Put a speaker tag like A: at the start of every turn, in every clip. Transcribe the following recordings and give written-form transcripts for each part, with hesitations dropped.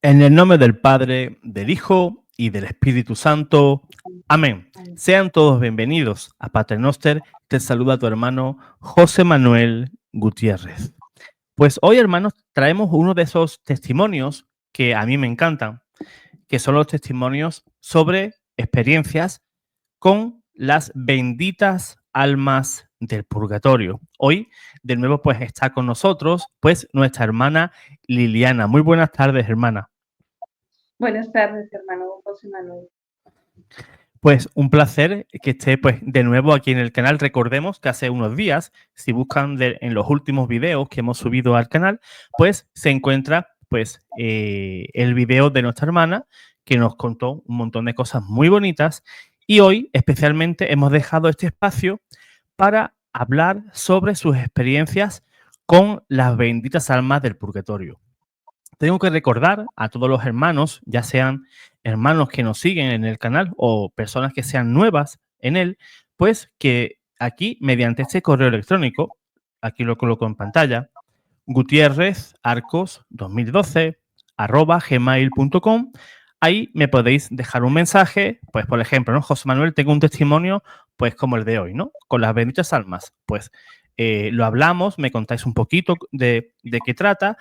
A: En el nombre del Padre, del Hijo y del Espíritu Santo. Amén. Sean todos bienvenidos a Paternoster. Te saluda tu hermano José Manuel Gutiérrez. Pues hoy, hermanos, traemos uno de esos testimonios que a mí me encantan, que son los testimonios sobre experiencias con las benditas almas del purgatorio. Hoy, de nuevo, pues está con nosotros, pues nuestra hermana Liliana. Muy buenas tardes, hermana.
B: Buenas tardes, hermano José Manuel.
A: Pues un placer que esté pues de nuevo aquí en el canal. Recordemos que hace unos días, si buscan en los últimos videos que hemos subido al canal, pues se encuentra pues el video de nuestra hermana que nos contó un montón de cosas muy bonitas y hoy especialmente hemos dejado este espacio para hablar sobre sus experiencias con las benditas almas del purgatorio. Tengo que recordar a todos los hermanos, ya sean hermanos que nos siguen en el canal o personas que sean nuevas en él, pues que aquí, mediante este correo electrónico, aquí lo coloco en pantalla, gutierrezarcos2012 @gmail.com. Ahí me podéis dejar un mensaje, pues por ejemplo, ¿no? José Manuel, tengo un testimonio, pues como el de hoy, ¿no? Con las benditas almas. Pues lo hablamos, me contáis un poquito de qué trata,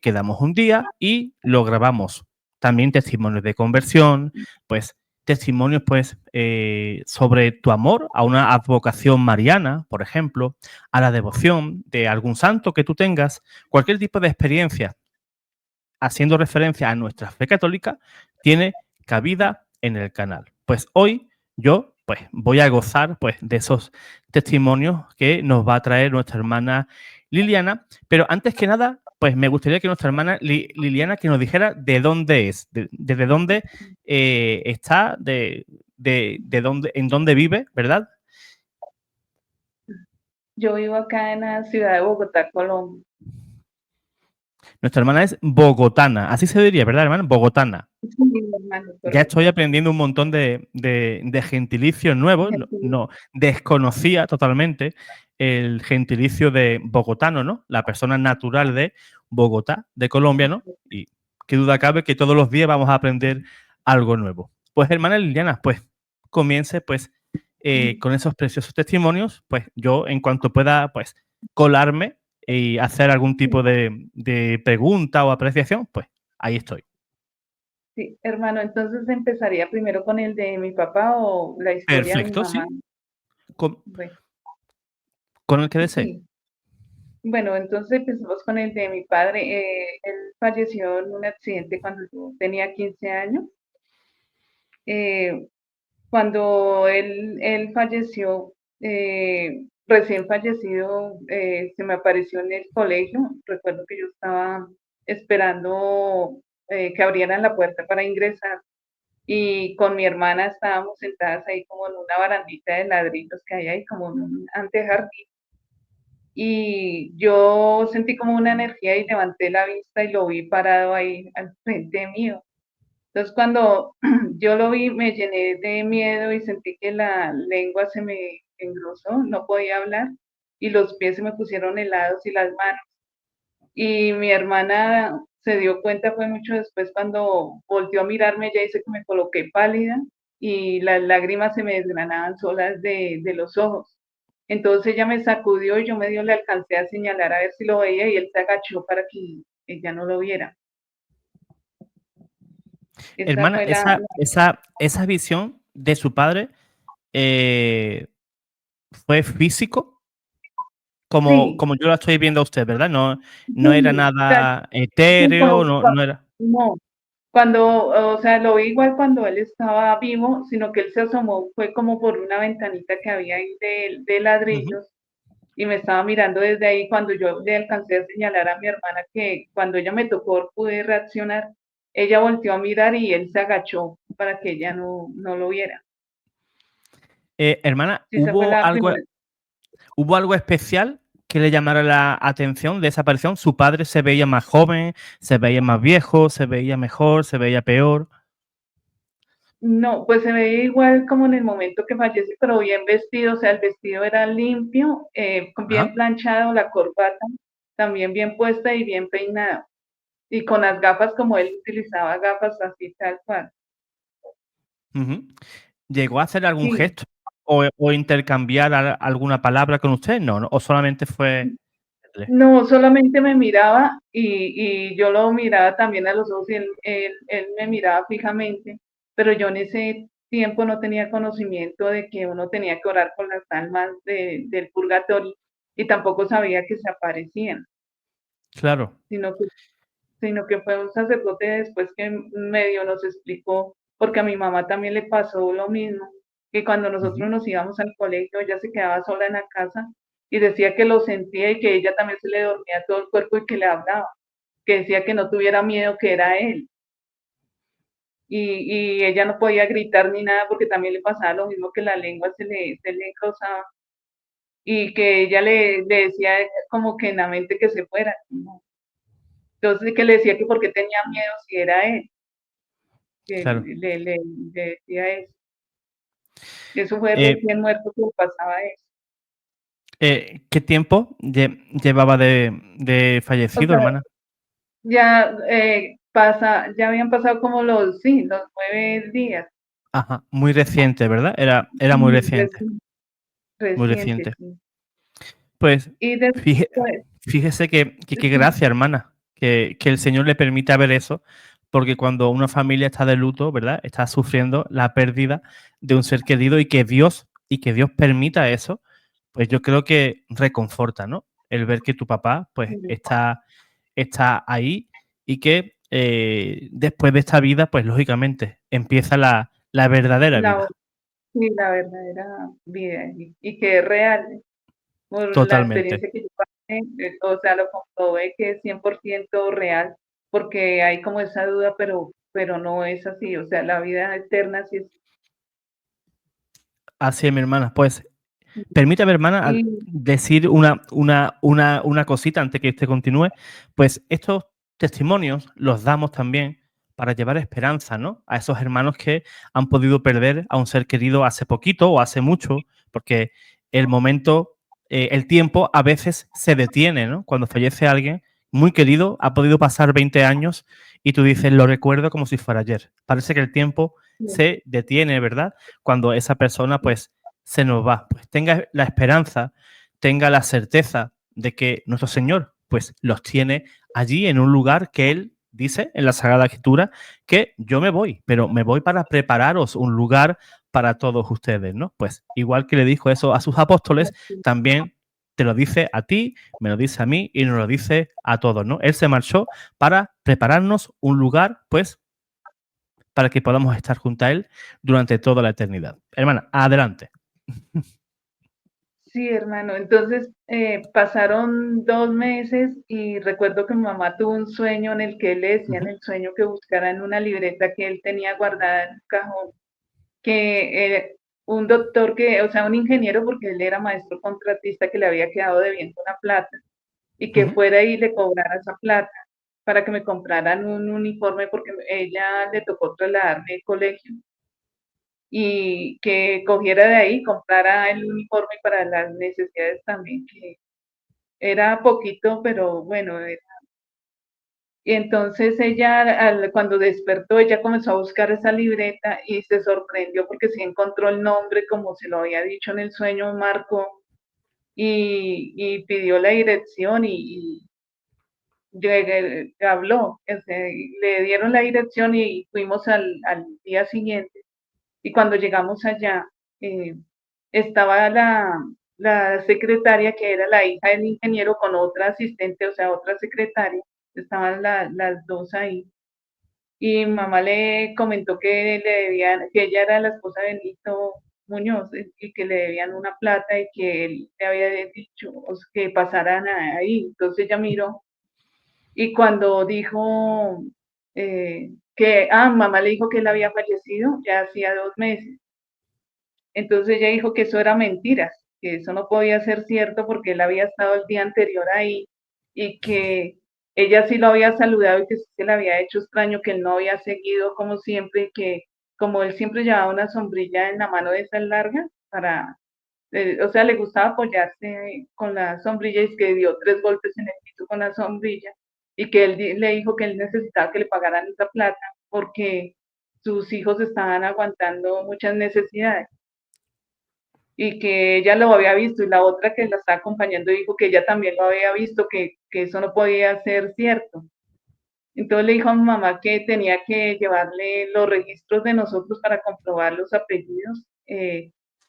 A: quedamos un día y lo grabamos. También testimonios de conversión, pues testimonios pues sobre tu amor a una advocación mariana, por ejemplo, a la devoción de algún santo que tú tengas, cualquier tipo de experiencia haciendo referencia a nuestra fe católica tiene cabida en el canal. Pues hoy yo pues voy a gozar pues de esos testimonios que nos va a traer nuestra hermana Liliana, pero antes que nada pues me gustaría que nuestra hermana Liliana que nos dijera de dónde es, desde dónde está, de dónde, en dónde vive, ¿verdad?
B: Yo vivo acá en la ciudad de Bogotá, Colombia.
A: Nuestra hermana es bogotana, así se diría, ¿verdad, hermana? Bogotana.
B: Sí, hermano,
A: Ya estoy
B: correcto.
A: aprendiendo un montón de gentilicios nuevos. No, desconocía totalmente el gentilicio de bogotano, ¿no? La persona natural de Bogotá, de Colombia, ¿no? Y qué duda cabe que todos los días vamos a aprender algo nuevo. Pues, hermana Liliana, pues comience pues con esos preciosos testimonios. Pues yo, en cuanto pueda, pues colarme y hacer algún tipo de pregunta o apreciación, pues ahí estoy.
B: Sí, hermano, entonces empezaría primero con el de mi papá o la historia de mi
A: Perfecto,
B: mamá.
A: sí. Con,
B: Bueno,
A: con el que desee.
B: sí. Bueno, entonces empezamos con el de mi padre. Él falleció en un accidente cuando yo tenía 15 años. Eh, Cuando él falleció, recién fallecido, se me apareció en el colegio. Recuerdo que yo estaba esperando que abrieran la puerta para ingresar y con mi hermana estábamos sentadas ahí como en una barandita de ladrillos que hay ahí, como en un antejardín. Y yo sentí como una energía y levanté la vista y lo vi parado ahí al frente mío. Entonces, cuando yo lo vi, me llené de miedo y sentí que la lengua se me engrosó, no podía hablar y los pies se me pusieron helados y las manos. Y mi hermana se dio cuenta, fue mucho después cuando volteó a mirarme, ella dice que me coloqué pálida y las lágrimas se me desgranaban solas de los ojos. Entonces ella me sacudió y yo medio le alcancé a señalar a ver si lo veía y él se agachó para que ella no lo viera. Esa
A: Hermana,
B: fue
A: esa visión de su padre eh, fue físico,
B: sí,
A: como yo la estoy viendo a usted, ¿verdad? No, no era
B: sí, o sea,
A: nada etéreo, no era.
B: no, cuando, o sea, lo vi igual cuando él estaba vivo, sino que él se asomó, fue como por una ventanita que había ahí de
A: Ujú.
B: ladrillos y me estaba mirando desde ahí cuando yo le alcancé a señalar a mi hermana que cuando ella me tocó pude reaccionar, ella volteó a mirar y él se agachó para que ella no lo viera.
A: Hermana,
B: Sí, esa fue la primera.
A: hubo algo especial que le llamara la atención de esa aparición? ¿Su padre se veía más joven, se veía más viejo, se veía mejor, se veía peor?
B: No, pues se veía igual como en el momento que falleció, pero bien vestido, o sea, el vestido era limpio,
A: Ajá.
B: bien planchado, la corbata también bien puesta y bien peinado. y con las gafas como él utilizaba gafas así tal cual.
A: Ujú. ¿Llegó a hacer algún
B: Sí.
A: gesto o intercambiar alguna palabra con usted? No, ¿no? ¿O solamente fue verle?
B: No, solamente me miraba y yo lo miraba también a los ojos y él me miraba fijamente, pero yo en ese tiempo no tenía conocimiento de que uno tenía que orar con las almas del purgatorio y tampoco sabía que se aparecían,
A: Claro.
B: sino que, sino que fue un sacerdote después que medio nos explicó, porque a mi mamá también le pasó lo mismo, que cuando
A: Ujú.
B: nosotros nos íbamos al colegio, ella se quedaba sola en la casa y decía que lo sentía y que ella también se le dormía todo el cuerpo y que le hablaba, que decía que no tuviera miedo, que era él. Y ella no podía gritar ni nada porque también le pasaba lo mismo que la lengua se le cruzaba y que ella le decía como que en la mente que se fuera. ¿No? Entonces que le decía que porque tenía miedo si era él, que
A: Claro.
B: le decía eso. Eso fue
A: Eh,
B: recién muerto que le pasaba eso.
A: ¿Qué tiempo llevaba de
B: O
A: fallecido,
B: sea,
A: hermana?
B: ya ya habían pasado como sí, los 9 días.
A: Ajá, muy reciente, ¿verdad? Era muy
B: Sí,
A: reciente, muy
B: reciente,
A: reciente.
B: sí.
A: Pues
B: Y
A: fíje
B: después,
A: fíjese que qué
B: sí,
A: gracia, hermana, que el Señor le permita ver eso, porque cuando una familia está de luto, ¿verdad? Está sufriendo la pérdida de un ser querido y que Dios permita eso, pues yo creo que reconforta, ¿no? El ver que tu papá, pues,
B: sí,
A: está ahí y que, después de esta vida, pues, lógicamente, empieza la verdadera
B: la,
A: vida.
B: sí, la verdadera vida y que es real por la
A: Totalmente.
B: experiencia que yo pasé, o sea, lo comprobé que es 100% real, porque hay como esa duda, pero no es así, o sea, la vida eterna sí es.
A: Así es, mi hermana. Pues, permítame, hermana,
B: Y
A: decir una cosita antes que usted continúe. Pues estos testimonios los damos también para llevar esperanza, ¿no? A esos hermanos que han podido perder a un ser querido hace poquito o hace mucho, porque el momento, el tiempo a veces se detiene, ¿no? Cuando fallece alguien muy querido, ha podido pasar 20 años y tú dices, lo recuerdo como si fuera ayer. Parece que el tiempo se detiene, ¿verdad? Cuando esa persona, pues, se nos va. Pues tenga la esperanza, tenga la certeza de que nuestro Señor pues los tiene allí en un lugar que Él dice en la Sagrada Escritura que yo me voy, pero me voy para prepararos un lugar para todos ustedes, ¿no? Pues igual que le dijo eso a sus apóstoles, también te lo dice a ti, me lo dice a mí y nos lo dice a todos, ¿no? Él se marchó para prepararnos un lugar, pues, para que podamos estar junto a Él durante toda la eternidad. Hermana, adelante.
B: sí, hermano. Entonces pasaron 2 meses y recuerdo que mi mamá tuvo un sueño en el que él le decía en
A: Ujú,
B: el sueño que buscara en una libreta que él tenía guardada en un cajón, que un doctor que, o sea, un ingeniero, porque él era maestro contratista que le había quedado debiendo una plata, y que
A: ujú.
B: fuera y le cobrara esa plata para que me compraran un uniforme porque ella le tocó trasladarme de colegio y que cogiera de ahí, comprara el uniforme para las necesidades también, que era poquito, pero bueno. Y entonces ella, cuando despertó, ella comenzó a buscar esa libreta y se sorprendió porque sí encontró el nombre, como se lo había dicho en el sueño, marcó y pidió la dirección y habló, o sea, le dieron la dirección y fuimos al día siguiente. Y cuando llegamos allá, eh, estaba la secretaria, que era la hija del ingeniero, con otra asistente, o sea, otra secretaria, estaban las dos ahí. Y mi mamá le comentó que le debían, que ella era la esposa de Benito Muñoz y que le debían una plata y que él le había dicho o sea, que pasaran ahí. Entonces ella miró y cuando dijo mamá le dijo que él había fallecido ya hacía 2 meses. Entonces ella dijo que eso era mentiras, que eso no podía ser cierto porque él había estado el día anterior ahí y que ella sí lo había saludado y que sí se le había hecho extraño, que él no había seguido como siempre y que como él siempre llevaba una sombrilla en la mano de esas largas o sea, le gustaba apoyarse con la sombrilla y que dio 3 golpes en el piso con la sombrilla y que él le dijo que él necesitaba que le pagaran esa plata porque sus hijos estaban aguantando muchas necesidades y que ella lo había visto y la otra que la está acompañando dijo que ella también lo había visto, que eso no podía ser cierto. Entonces le dijo a mi mamá que tenía que llevarle los registros de nosotros para comprobar los apellidos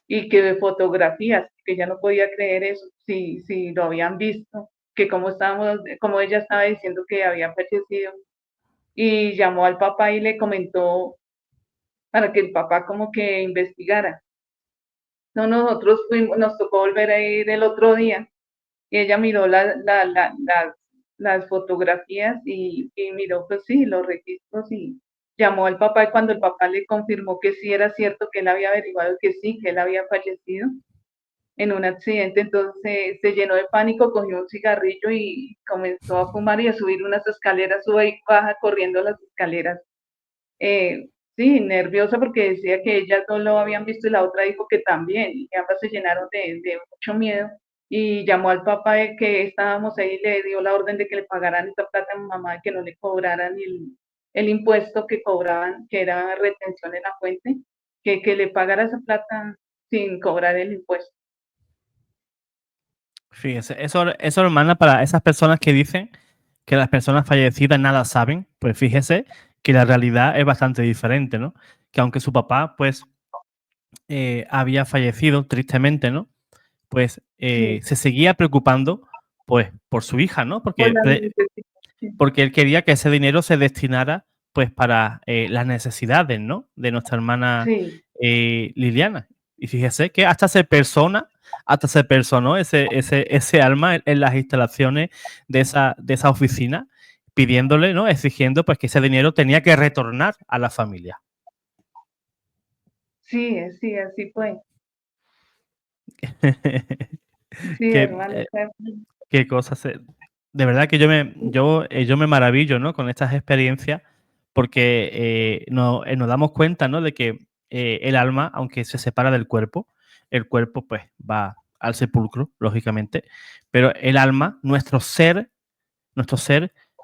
B: y que fotografías, que ella no podía creer eso, si lo habían visto, que como estábamos, como ella estaba diciendo que había fallecido. Y llamó al papá y le comentó para que el papá como que investigara. No, nosotros fuimos, nos tocó volver a ir el otro día y ella miró las fotografías y miró, pues sí, los registros y llamó al papá y cuando el papá le confirmó que sí era cierto, que él había averiguado que sí, que él había fallecido en un accidente, entonces se llenó de pánico, cogió un cigarrillo y comenzó a fumar y a subir unas escaleras, sube y baja corriendo las escaleras. Sí, nerviosa porque decía que ellas no lo habían visto y la otra dijo que también, y ambas se llenaron de mucho miedo y llamó al papá de que estábamos ahí y le dio la orden de que le pagaran esta plata a mi mamá, que no le cobraran el impuesto que cobraban, que era retención en la fuente, que le pagara esa plata sin cobrar el impuesto.
A: Fíjese, eso, hermana, para esas personas que dicen que las personas fallecidas nada saben, pues fíjese que la realidad es bastante diferente, ¿no? Que aunque su papá, pues, había fallecido tristemente, ¿no? Pues
B: Sí,
A: se seguía preocupando, pues, por su hija, ¿no?
B: por la necesidad.
A: Porque él quería que ese dinero se destinara, pues, para las necesidades, ¿no? De nuestra hermana
B: Sí,
A: Liliana. Y fíjese que hasta se personó ese alma en las instalaciones de esa oficina, pidiéndole, ¿no? Exigiendo, pues, que ese dinero tenía que retornar a la familia.
B: sí, sí, así fue. Sí,
A: qué,
B: hermano,
A: eh,
B: o sea,
A: qué cosas. De verdad que yo me maravillo, ¿no? Con estas experiencias, porque nos damos cuenta, ¿no? De que el alma, aunque se separa del cuerpo, el cuerpo pues va al sepulcro, lógicamente, pero el alma, nuestro ser,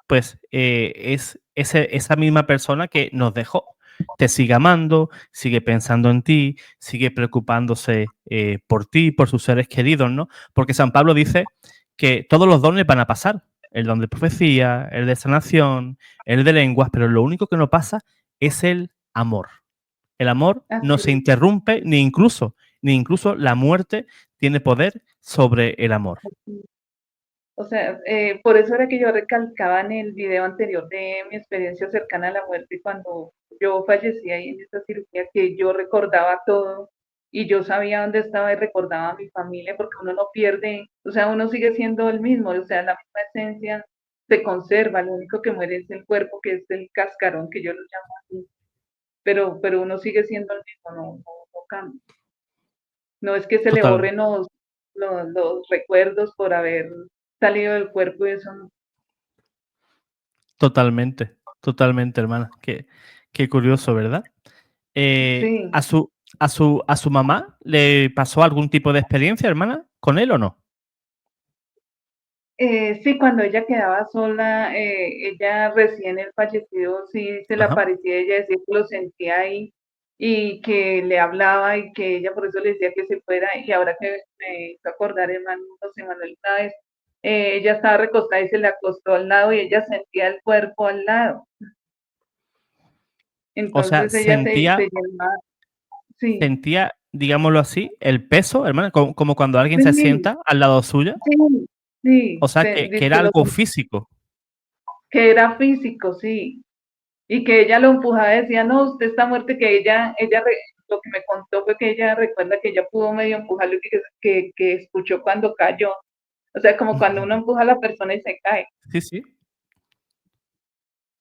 A: pues es esa misma persona que nos dejó. Te sigue amando, sigue pensando en ti, sigue preocupándose por ti, por sus seres queridos, ¿no? Porque San Pablo dice que todos los dones van a pasar. El don de profecía, el de sanación, el de lenguas, pero lo único que no pasa es el amor. El amor no
B: así
A: se
B: es.
A: interrumpe, ni incluso la muerte tiene poder sobre el amor.
B: O sea, por eso era que yo recalcaba en el video anterior de mi experiencia cercana a la muerte cuando yo fallecí ahí en esta cirugía, que yo recordaba todo y yo sabía dónde estaba y recordaba a mi familia, porque uno no pierde, o sea, uno sigue siendo el mismo, o sea, la misma esencia se conserva, lo único que muere es el cuerpo, que es el cascarón que yo lo llamo así, pero uno sigue siendo el mismo, no cambia. No es que se le
A: Total,
B: borren los recuerdos por haber salido del cuerpo y eso no.
A: Totalmente, totalmente, hermana. Qué curioso, ¿verdad?
B: Sí,
A: ¿A su mamá le pasó algún tipo de experiencia, hermana, con él o no?
B: sí, cuando ella quedaba sola, ella recién el fallecido, sí se le
A: Ajá.
B: aparecía, ella decía que lo sentía ahí y que le hablaba y que ella por eso le decía que se fuera. Y ahora que me hizo acordar, hermano José Manuel, una vez, ella estaba recostada y se le acostó al lado y ella sentía el cuerpo al lado.
A: O sea,
B: Entonces ella se
A: sentía,
B: llenaba, sí,
A: sentía, digámoslo así, el peso, hermana, como cuando alguien se
B: sí,
A: sienta al lado suya.
B: sí,
A: O
B: sí,
A: sea, que
B: dice
A: era
B: que lo
A: algo físico.
B: que era físico, sí, y que ella lo empujaba y decía, no, usted está muerto, que lo que me contó fue que ella recuerda que ella pudo medio empujarlo y que escuchó cuando cayó, o sea, como cuando uno empuja a la persona y se cae.
A: Sí, sí.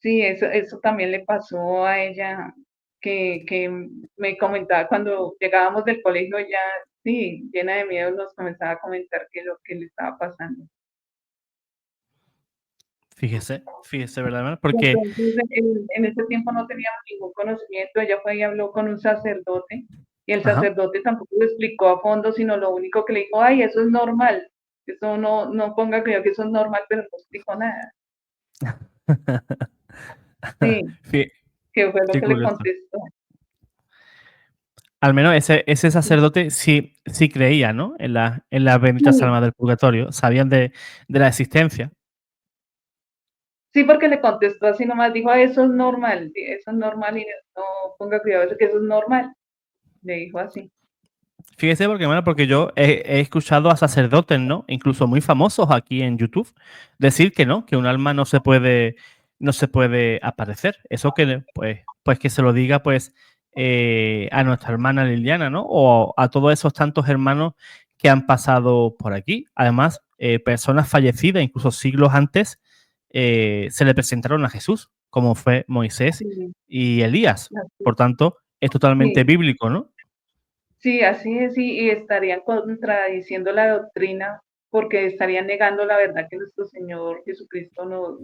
B: Sí, eso también le pasó a ella, que me comentaba cuando llegábamos del colegio, ella, sí, llena de miedo, nos comenzaba a comentar que lo que le estaba pasando.
A: Fíjese, ¿verdad, hermana? Porque,
B: Entonces, en ese tiempo no teníamos ningún conocimiento, ella fue y habló con un sacerdote, y el
A: ajá.
B: sacerdote tampoco lo explicó a fondo, sino lo único que le dijo, ay, eso es normal, eso no ponga cuidado que eso es normal, pero no explicó nada. Sí,
A: Fí-
B: que fue lo
A: Qué
B: que le
A: curioso.
B: contestó.
A: Al menos ese sacerdote sí creía, ¿no? En las benditas
B: Sí,
A: almas del purgatorio. Sabían de la existencia.
B: sí, porque le contestó así nomás, dijo: "Ah, eso es normal y no ponga cuidado, eso que eso es normal", le dijo así.
A: Fíjese, porque, bueno, porque yo he escuchado a sacerdotes, ¿no? Incluso muy famosos aquí en YouTube, decir que no, que un alma no se puede aparecer. Eso que, pues que se lo diga, pues, a nuestra hermana Liliana, ¿no? O a todos esos tantos hermanos que han pasado por aquí. Además, personas fallecidas, incluso siglos antes, se le presentaron a Jesús, como fue Moisés
B: Sí,
A: y Elías.
B: así
A: Por tanto, es totalmente
B: sí,
A: bíblico, ¿no?
B: sí, así es, y estarían contradiciendo la doctrina, porque estarían negando la verdad que nuestro Señor Jesucristo nos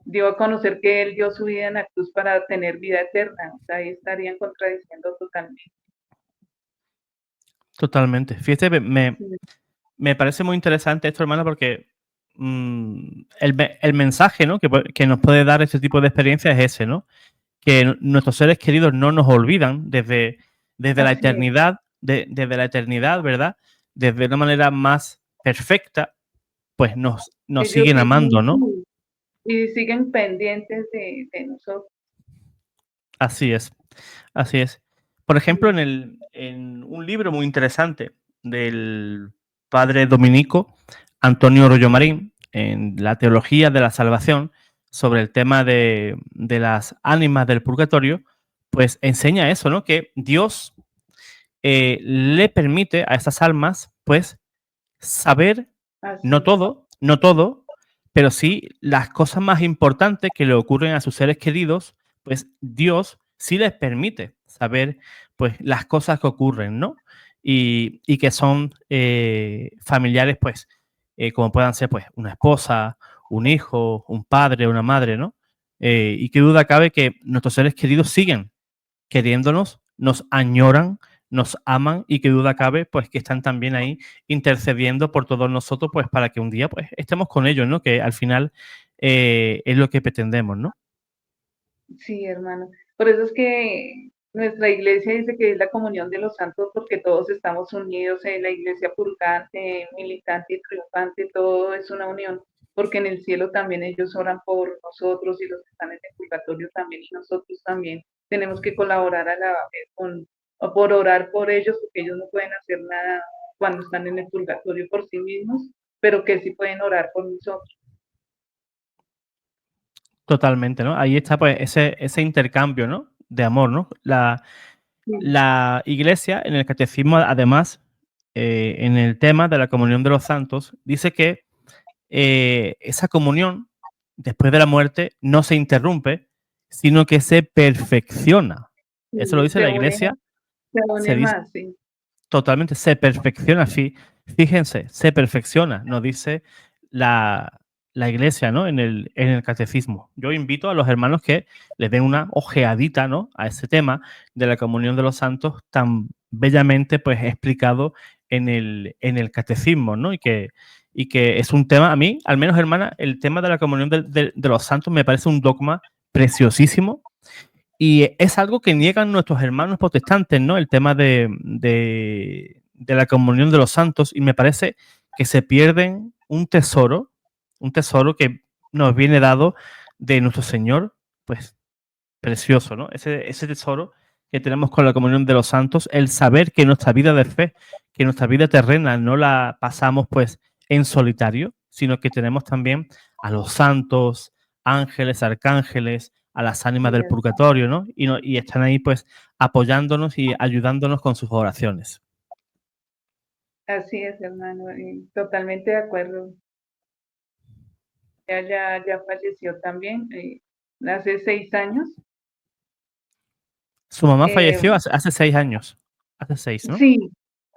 B: dio a conocer, que Él dio su vida en la cruz para tener vida eterna. O sea, ahí estarían contradiciendo totalmente.
A: Totalmente. Fíjate,
B: Sí,
A: me parece muy interesante esto, hermano, porque el mensaje, ¿no? Que nos puede dar este tipo de experiencia es ese, ¿no? Que nuestros seres queridos no nos olvidan desde la
B: así es.
A: eternidad, desde la eternidad, ¿verdad? Desde una manera más perfecta, pues nos
B: Ellos
A: siguen amando,
B: siguen,
A: ¿no?
B: sí, y siguen pendientes de nosotros.
A: Así es, así es. Por ejemplo,
B: Sí,
A: en un libro muy interesante del padre dominico Antonio Rollo Marín, en la teología de la salvación, sobre el tema de las ánimas del purgatorio, pues enseña eso, ¿no? Que Dios le permite a estas almas, pues, saber,
B: así
A: no
B: es.
A: todo, no todo, pero sí las cosas más importantes que le ocurren a sus seres queridos, pues Dios sí les permite saber, pues, las cosas que ocurren, ¿no? Y que son familiares, pues, como puedan ser, pues, una esposa, un hijo, un padre, una madre, ¿no? Y qué duda cabe que nuestros seres queridos siguen queriéndonos, nos añoran, nos aman y qué duda cabe, pues que están también ahí intercediendo por todos nosotros, pues para que un día pues estemos con ellos, ¿no? Que al final es lo que pretendemos, ¿no?
B: Sí, hermano. Por eso es que nuestra iglesia dice que es la comunión de los santos, porque todos estamos unidos en la iglesia purgante, militante y triunfante, todo es una unión, porque en el cielo también ellos oran por nosotros, y los que están en el purgatorio también, y nosotros también tenemos que colaborar o por orar por ellos, porque ellos no pueden hacer nada cuando están en el purgatorio por sí mismos, pero que sí pueden orar por nosotros.
A: Totalmente, ¿no? Ahí está pues ese intercambio, ¿no? De amor, ¿no?
B: Sí,
A: La iglesia en el catecismo, además, en el tema de la comunión de los santos, dice que esa comunión, después de la muerte, no se interrumpe, sino que se perfecciona. Eso lo
B: sí,
A: dice la iglesia,
B: se
A: se
B: une
A: dice
B: más, sí.
A: totalmente, se perfecciona. Fíjense, se perfecciona, nos dice la, la iglesia, ¿no? En el catecismo. Yo invito a los hermanos que les den una ojeadita, ¿no? A ese tema de la comunión de los santos tan bellamente, pues, explicado en el catecismo, ¿no? Y que es un tema, a mí, al menos, hermana, el tema de la comunión de los santos me parece un dogma preciosísimo y es algo que niegan nuestros hermanos protestantes, ¿no? El tema de la comunión de los santos, y me parece que se pierden un tesoro que nos viene dado de nuestro Señor, pues precioso, ¿no? Ese tesoro que tenemos con la comunión de los santos, el saber que nuestra vida de fe, que nuestra vida terrena no la pasamos pues en solitario, sino que tenemos también a los santos, ángeles, arcángeles, a las ánimas
B: Sí,
A: del purgatorio, ¿no? Y están ahí pues apoyándonos y ayudándonos con sus oraciones.
B: así es, hermano, y totalmente de acuerdo. Ya falleció también, hace 6 años.
A: Su mamá
B: Eh,
A: falleció hace 6 años. Hace seis, ¿no?
B: sí,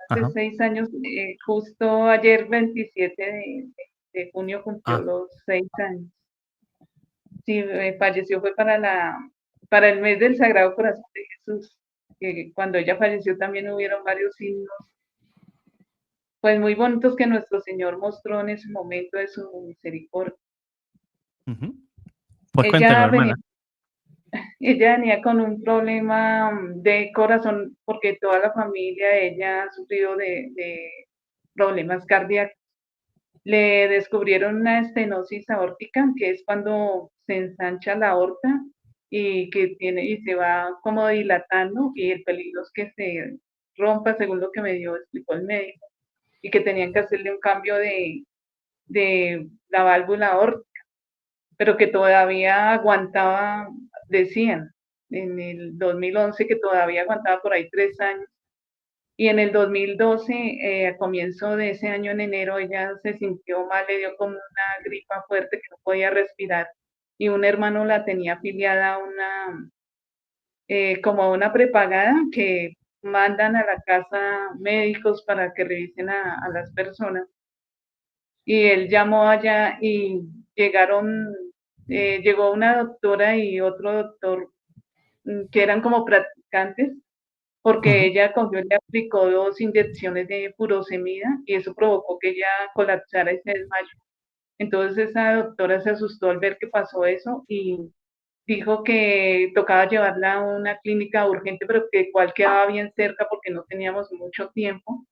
B: hace
A: Ajá.
B: 6 años, justo ayer 27 de junio cumplió
A: Ah.
B: los 6 años. Sí, falleció fue para el mes del Sagrado Corazón de Jesús, que cuando ella falleció también hubieron varios signos, pues muy bonitos, que nuestro Señor mostró en ese momento de su misericordia.
A: Ujú. Pues cuénteme,
B: Ella venía,
A: hermana.
B: ella venía con un problema de corazón porque toda la familia de ella ha sufrido de problemas cardíacos. Le descubrieron una estenosis aórtica, que es cuando se ensancha la aorta y que tiene y se va como dilatando y el peligro es que se rompa, según lo que me dio, explicó el médico, y que tenían que hacerle un cambio de la válvula aórtica, pero que todavía aguantaba, decían, en el 2011 que todavía aguantaba por ahí 3 años. Y en el 2012, a comienzo de ese año, en enero, ella se sintió mal, le dio como una gripa fuerte que no podía respirar. Y un hermano la tenía afiliada a una, como a una prepagada que mandan a la casa médicos para que revisen a las personas. Y él llamó allá y llegaron, llegó una doctora y otro doctor que eran como practicantes porque
A: Ujú.
B: ella cogió y le aplicó 2 inyecciones de furosemida y eso provocó que ella colapsara y se desmayó. Entonces esa doctora se asustó al ver que pasó eso y dijo que tocaba llevarla a una clínica urgente, pero que cual quedaba bien cerca porque no teníamos mucho tiempo,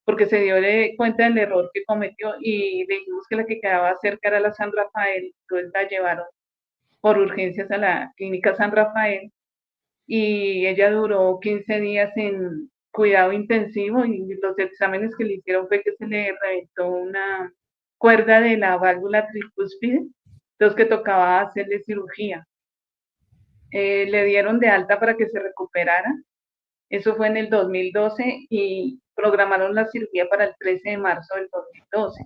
B: porque se dio cuenta del error que cometió y le dijimos que la que quedaba cerca era la San Rafael, entonces la llevaron por urgencias a la clínica San Rafael y ella duró 15 días en cuidado intensivo y los exámenes que le hicieron fue que se le reventó una cuerda de la válvula tricúspide, entonces que tocaba hacerle cirugía. Le dieron de alta para que se recuperara, eso fue en el 2012 y programaron la cirugía para el 13 de marzo del 2012.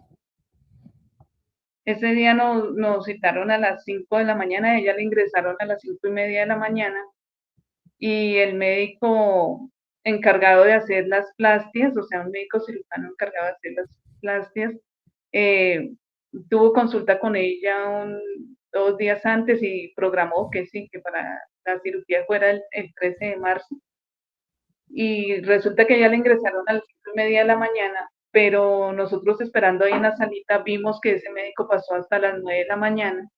B: Ese día nos citaron a las 5 de la mañana, ella le ingresaron a las 5:30 de la mañana y el médico encargado de hacer las plastias, o sea, un médico cirujano encargado de hacer las plastias, eh, tuvo consulta con ella 2 días antes y programó que sí, que para la cirugía fuera el 13 de marzo. Y resulta que ya le ingresaron a las 5:30 de la mañana, pero nosotros esperando ahí en la salita vimos que ese médico pasó hasta las 9 de la mañana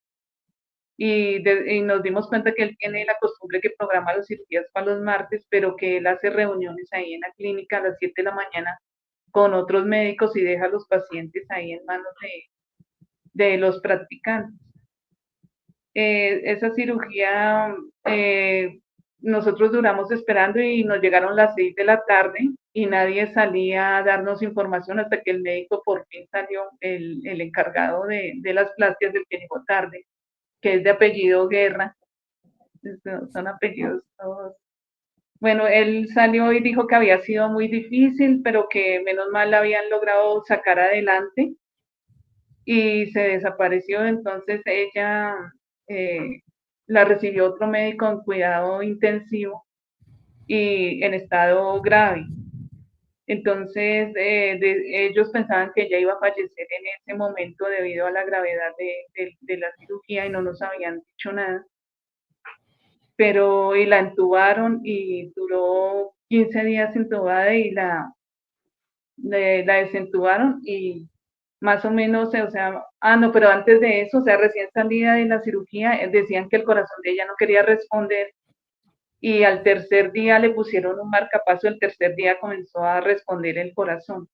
B: y nos dimos cuenta que él tiene la costumbre que programa las cirugías para los martes, pero que él hace reuniones ahí en la clínica a las 7 de la mañana con otros médicos y deja a los pacientes ahí en manos de los practicantes. Esa cirugía, nosotros duramos esperando y nos llegaron las 6 de la tarde y nadie salía a darnos información hasta que el médico por fin salió, el encargado de las plastias del que llegó tarde, que es de apellido Guerra, son apellidos todos. Bueno, él salió y dijo que había sido muy difícil, pero que menos mal la habían logrado sacar adelante y se desapareció. Entonces ella la recibió otro médico en cuidado intensivo y en estado grave. Entonces ellos pensaban que ella iba a fallecer en ese momento debido a la gravedad de la cirugía y no nos habían dicho nada. Pero y la entubaron y duró 15 días entubada y la desentubaron y más o menos, o sea, no, pero antes de eso, o sea, recién salida de la cirugía, decían que el corazón de ella no quería responder y al tercer día le pusieron un marcapaso, el tercer día comenzó a responder el corazón.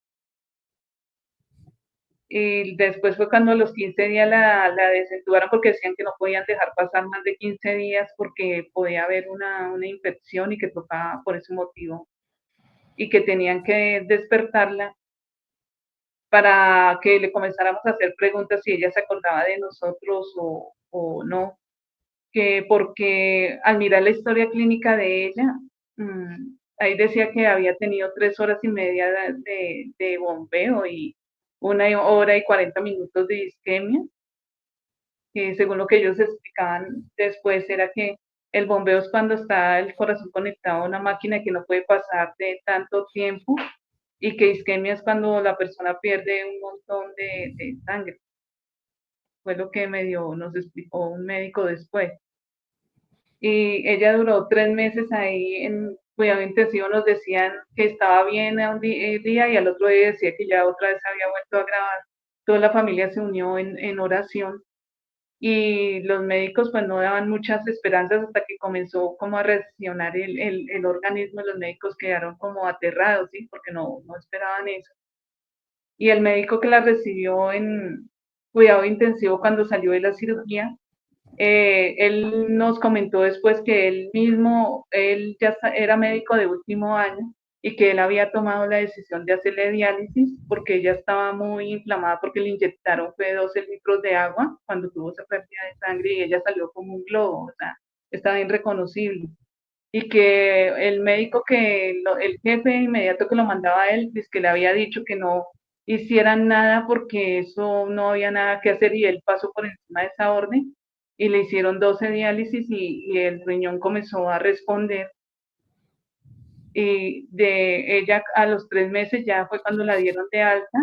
B: Y después fue cuando a los 15 días la desentubaron porque decían que no podían dejar pasar más de 15 días porque podía haber una infección y que tocaba por ese motivo y que tenían que despertarla para que le comenzáramos a hacer preguntas si ella se acordaba de nosotros o no, que porque al mirar la historia clínica de ella, ahí decía que había tenido 3 horas y media de bombeo y 1 hora y 40 minutos de isquemia, que según lo que ellos explicaban después era que el bombeo es cuando está el corazón conectado a una máquina que no puede pasar de tanto tiempo y que isquemia es cuando la persona pierde un montón de sangre. Fue lo que nos explicó un médico después. Y ella duró 3 meses ahí en cuidado intensivo, nos decían que estaba bien a un día y al otro día decía que ya otra vez había vuelto a grabar. Toda la familia se unió en oración y los médicos pues no daban muchas esperanzas hasta que comenzó como a reaccionar el organismo, los médicos quedaron como aterrados, ¿sí? Porque no esperaban eso. Y el médico que la recibió en cuidado intensivo cuando salió de la cirugía, él nos comentó después que él mismo, él ya era médico de último año y que él había tomado la decisión de hacerle diálisis porque ella estaba muy inflamada porque le inyectaron fue 12 litros de agua cuando tuvo esa pérdida de sangre y ella salió como un globo, o sea, estaba irreconocible. Y que el médico el jefe inmediato que lo mandaba a él, pues que le había dicho que no hicieran nada porque eso no había nada que hacer y él pasó por encima de esa orden y le hicieron 12 diálisis y el riñón comenzó a responder y de ella a los 3 meses ya fue cuando la dieron de alta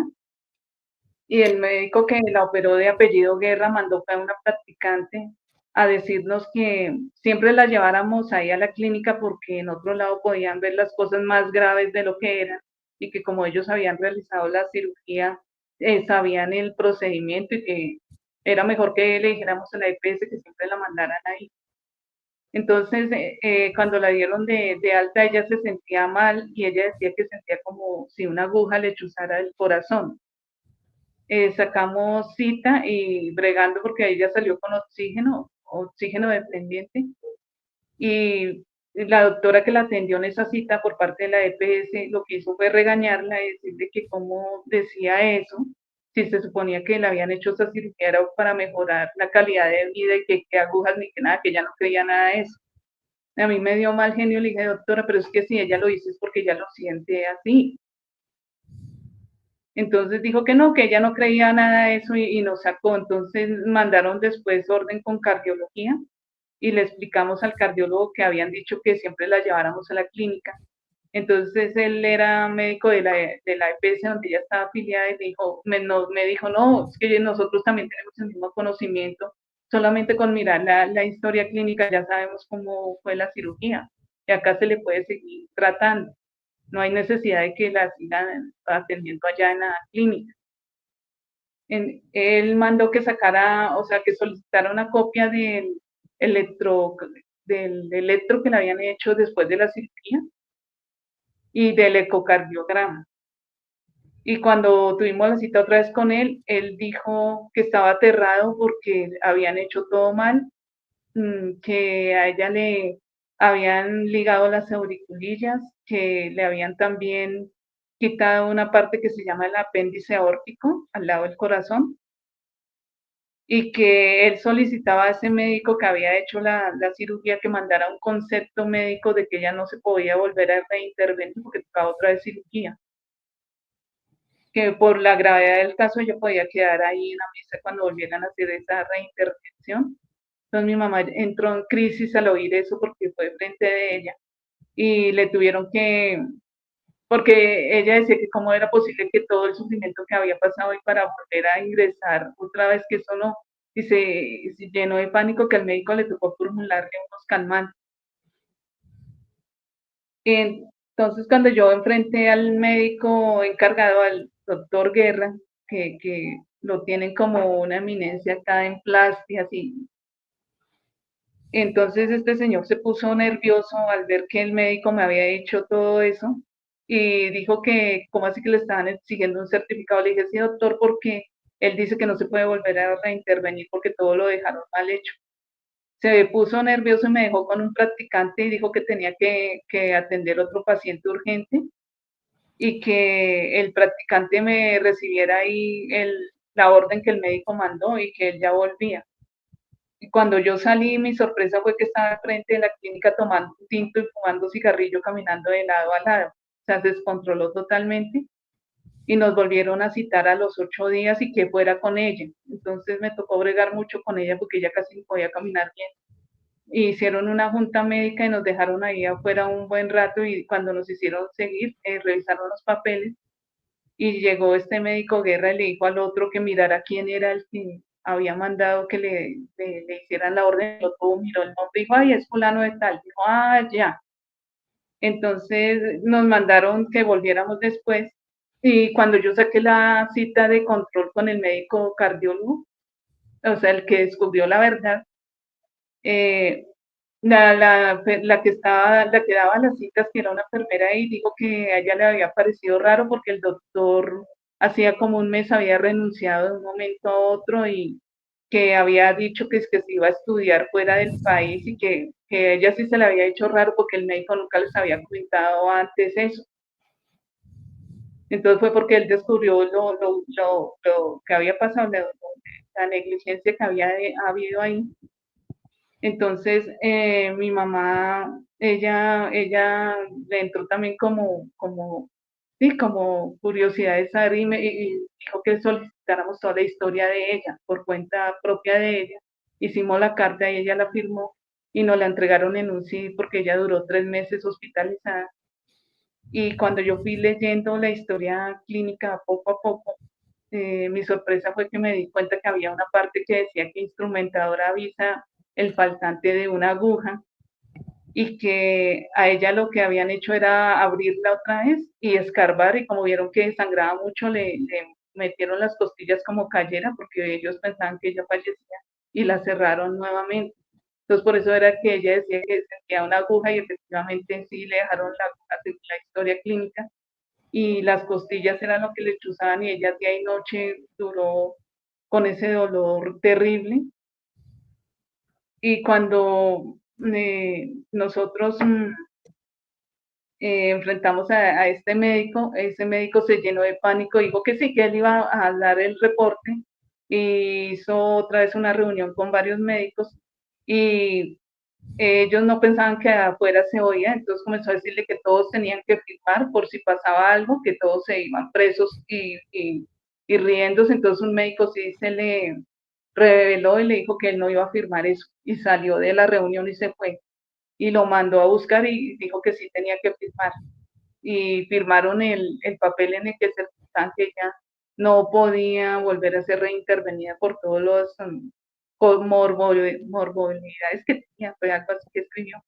B: y el médico que la operó de apellido Guerra mandó a una practicante a decirnos que siempre la lleváramos ahí a la clínica porque en otro lado podían ver las cosas más graves de lo que eran y que como ellos habían realizado la cirugía, sabían el procedimiento y que era mejor que le dijéramos a la EPS que siempre la mandaran ahí. Entonces, cuando la dieron de alta, ella se sentía mal y ella decía que sentía como si una aguja le chuzara el corazón. Sacamos cita y bregando porque ella salió con oxígeno dependiente, y la doctora que la atendió en esa cita por parte de la EPS lo que hizo fue regañarla y decirle que cómo decía eso, si se suponía que le habían hecho esa cirugía era para mejorar la calidad de vida y que agujas ni que nada, que ella no creía nada de eso. A mí me dio mal genio, le dije, doctora, pero es que si ella lo dice es porque ella lo siente así. Entonces dijo que ella no creía nada de eso y nos sacó. Entonces mandaron después orden con cardiología y le explicamos al cardiólogo que habían dicho que siempre la lleváramos a la clínica. Entonces él era médico de la EPS donde ella estaba afiliada y me dijo, no, es que nosotros también tenemos el mismo conocimiento, solamente con mirar la historia clínica ya sabemos cómo fue la cirugía y acá se le puede seguir tratando. No hay necesidad de que la sigan atendiendo allá en la clínica. Él mandó que sacara, o sea, que solicitara una copia electro, del electro que le habían hecho después de la cirugía y del ecocardiograma. Y cuando tuvimos la cita otra vez con él dijo que estaba aterrado porque habían hecho todo mal, que a ella le habían ligado las auriculillas, que le habían también quitado una parte que se llama el apéndice aórtico al lado del corazón y que él solicitaba a ese médico que había hecho la cirugía que mandara un concepto médico de que ella no se podía volver a reintervenir porque tocaba otra vez cirugía, que por la gravedad del caso ella podía quedar ahí en la mesa cuando volvieran a hacer esa reintervención. Entonces mi mamá entró en crisis al oír eso porque fue frente de ella y le tuvieron porque ella decía que cómo era posible que todo el sufrimiento que había pasado y para volver a ingresar otra vez, que eso no, y se llenó de pánico que al médico le tocó formularle unos calmantes. Entonces cuando yo enfrenté al médico encargado, al doctor Guerra, que lo tienen como una eminencia acá en Plasti, así. Entonces este señor se puso nervioso al ver que el médico me había dicho todo eso y dijo que, ¿cómo así que le estaban exigiendo un certificado? Le dije, sí, doctor, porque él dice que no se puede volver a reintervenir porque todo lo dejaron mal hecho. Se puso nervioso y me dejó con un practicante y dijo que tenía que atender otro paciente urgente y que el practicante me recibiera ahí la orden que el médico mandó y que él ya volvía. Y cuando yo salí, mi sorpresa fue que estaba frente de la clínica tomando un tinto y fumando cigarrillo, caminando de lado a lado. O sea, se descontroló totalmente y nos volvieron a citar a los 8 días y que fuera con ella. Entonces me tocó bregar mucho con ella porque ella casi no podía caminar bien. Y hicieron una junta médica y nos dejaron ahí afuera un buen rato y cuando nos hicieron seguir, revisaron los papeles y llegó este médico Guerra y le dijo al otro que mirara quién era el que había mandado que le hicieran la orden, el otro miró el nombre y dijo, ay, es fulano de tal, dijo, ah, ya. Entonces nos mandaron que volviéramos después y cuando yo saqué la cita de control con el médico cardiólogo, o sea, el que descubrió la verdad, eh, la que daba las citas, que era una enfermera ahí, dijo que a ella le había parecido raro porque el doctor hacía como un mes había renunciado de un momento a otro y que había dicho que es que se iba a estudiar fuera del país y que ella sí se le había hecho raro porque el médico nunca les había comentado antes eso. Entonces fue porque él descubrió lo que había pasado, la negligencia que había habido ahí. Entonces, mi mamá, ella le entró también sí, como curiosidad de saber y dijo que solicitáramos toda la historia de ella por cuenta propia de ella. Hicimos la carta y ella la firmó y nos la entregaron en un sí porque ella duró 3 meses hospitalizada. Y cuando yo fui leyendo la historia clínica poco a poco, mi sorpresa fue que me di cuenta que había una parte que decía que instrumentadora avisa el faltante de una aguja y que a ella lo que habían hecho era abrirla otra vez y escarbar y como vieron que sangraba mucho le metieron las costillas como cayera porque ellos pensaban que ella fallecía y la cerraron nuevamente. Entonces por eso era que ella decía que sentía una aguja y efectivamente sí le dejaron la aguja según la historia clínica y las costillas eran lo que le chuzaban y ella día y noche duró con ese dolor terrible. Y cuando nosotros enfrentamos a este médico, ese médico se llenó de pánico, dijo que sí, que él iba a dar el reporte y hizo otra vez una reunión con varios médicos y ellos no pensaban que afuera se oía, entonces comenzó a decirle que todos tenían que firmar por si pasaba algo, que todos se iban presos y riéndose, entonces un médico sí se le reveló y le dijo que él no iba a firmar eso y salió de la reunión y se fue y lo mandó a buscar y dijo que sí tenía que firmar y firmaron el papel en el que certificaban que ella no podía volver a ser reintervenida por todos los morbosidades que tenía, fue algo así que escribió.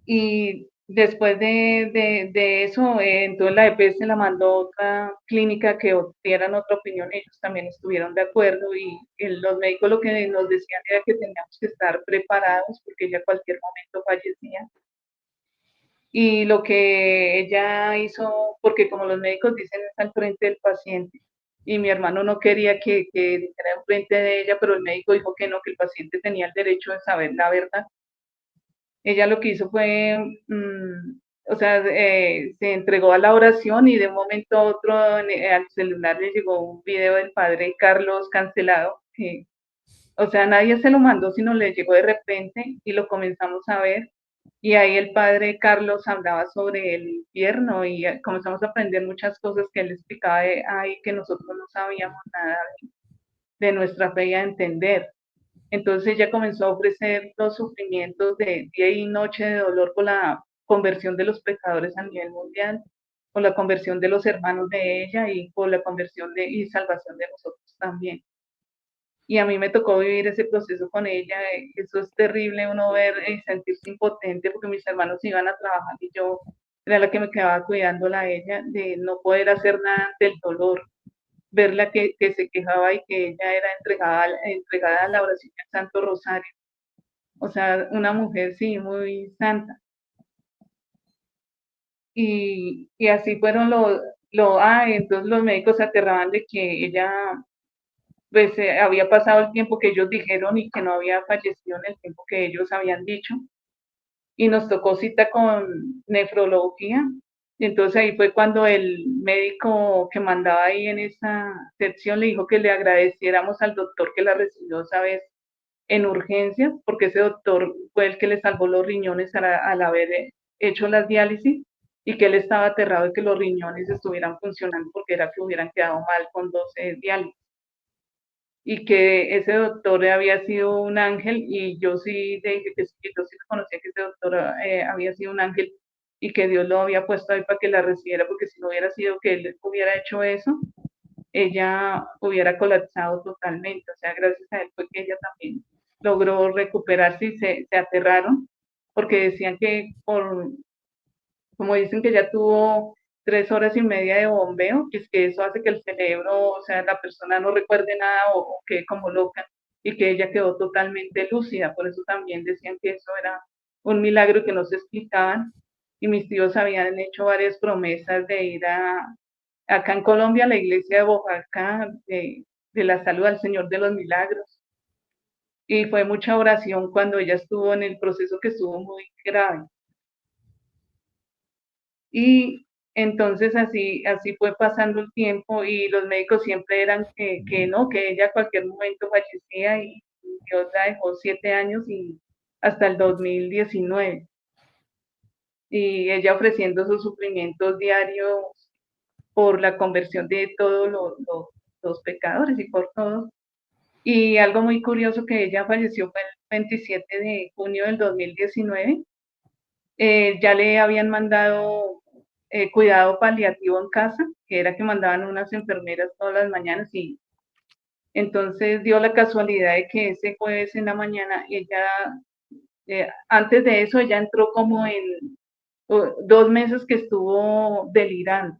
B: Y después de eso, entonces la EPS la mandó a otra clínica que dieran otra opinión, ellos también estuvieron de acuerdo y los médicos lo que nos decían era que teníamos que estar preparados porque ella a cualquier momento fallecía. Y lo que ella hizo, porque como los médicos dicen, está al frente del paciente, y mi hermano no quería que dijera enfrente de ella, pero el médico dijo que no, que el paciente tenía el derecho de saber la verdad. Ella lo que hizo fue, o sea, se entregó a la oración y de un momento a otro al celular le llegó un video del padre Carlos cancelado, que, o sea, nadie se lo mandó, sino le llegó de repente y lo comenzamos a ver. Y ahí el padre Carlos hablaba sobre el infierno y comenzamos a aprender muchas cosas que él explicaba ahí que nosotros no sabíamos nada de nuestra fe y a entender. Entonces ella comenzó a ofrecer los sufrimientos de día y noche de dolor por la conversión de los pecadores a nivel mundial, por la conversión de los hermanos de ella y por la conversión y salvación de nosotros también. Y a mí me tocó vivir ese proceso con ella, eso es terrible uno ver y sentirse impotente porque mis hermanos iban a trabajar y yo era la que me quedaba cuidándola a ella, de no poder hacer nada ante el dolor, verla que se quejaba y que ella era entregada a la oración del Santo Rosario. O sea, una mujer, sí, muy santa. Y así fueron entonces los médicos se aterraban de que ella, pues había pasado el tiempo que ellos dijeron y que no había fallecido en el tiempo que ellos habían dicho. Y nos tocó cita con nefrología. Y entonces ahí fue cuando el médico que mandaba ahí en esa sección le dijo que le agradeciéramos al doctor que la recibió esa vez en urgencias, porque ese doctor fue el que le salvó los riñones al haber hecho las diálisis y que él estaba aterrado de que los riñones estuvieran funcionando porque era que hubieran quedado mal con 12 diálisis y que ese doctor había sido un ángel y yo sí dije que sí, yo sí conocía que ese doctor había sido un ángel y que Dios lo había puesto ahí para que la recibiera porque si no hubiera sido que él hubiera hecho eso, ella hubiera colapsado totalmente, o sea, gracias a él fue que ella también logró recuperarse y se aterraron, porque decían que como dicen que ya tuvo 3 horas y media de bombeo, que es que eso hace que el cerebro, o sea, la persona no recuerde nada o quede como loca, y que ella quedó totalmente lúcida. Por eso también decían que eso era un milagro que no se explicaban. Y mis tíos habían hecho varias promesas de ir acá en Colombia, a la iglesia de Oaxaca, de la Salud al Señor de los Milagros. Y fue mucha oración cuando ella estuvo en el proceso, que estuvo muy grave. Y entonces así fue pasando el tiempo, y los médicos siempre eran que no, que ella a cualquier momento fallecía, y Dios la dejó 7 años y hasta el 2019. Y ella ofreciendo sus sufrimientos diarios por la conversión de todos los pecadores y por todos. Y algo muy curioso, que ella falleció fue el 27 de junio del 2019. Ya le habían mandado cuidado paliativo en casa, que era que mandaban unas enfermeras todas las mañanas, y entonces dio la casualidad de que ese jueves en la mañana ella, antes de eso, ella entró como en 2 meses que estuvo delirando.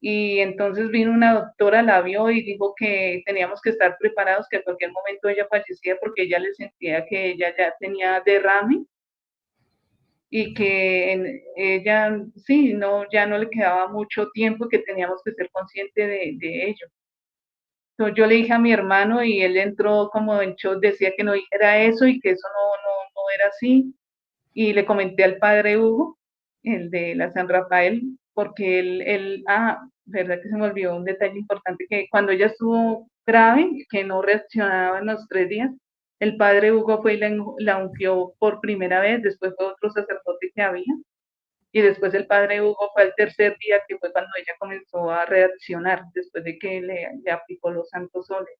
B: Y entonces vino una doctora, la vio y dijo que teníamos que estar preparados, que a cualquier momento ella fallecía, porque ella le sentía que ella ya tenía derrame, y que ella, sí, no, ya no le quedaba mucho tiempo, que teníamos que ser conscientes de ello. Entonces yo le dije a mi hermano, y él entró como en shock, decía que no dijera eso y que eso no era así. Y le comenté al padre Hugo, el de la San Rafael, porque verdad que se me olvidó un detalle importante, que cuando ella estuvo grave, que no reaccionaba en los 3 días, el padre Hugo fue y la ungió por primera vez. Después fue otro sacerdote que había, y después el padre Hugo fue al tercer día, que fue cuando ella comenzó a reaccionar, después de que le aplicó los santos óleos.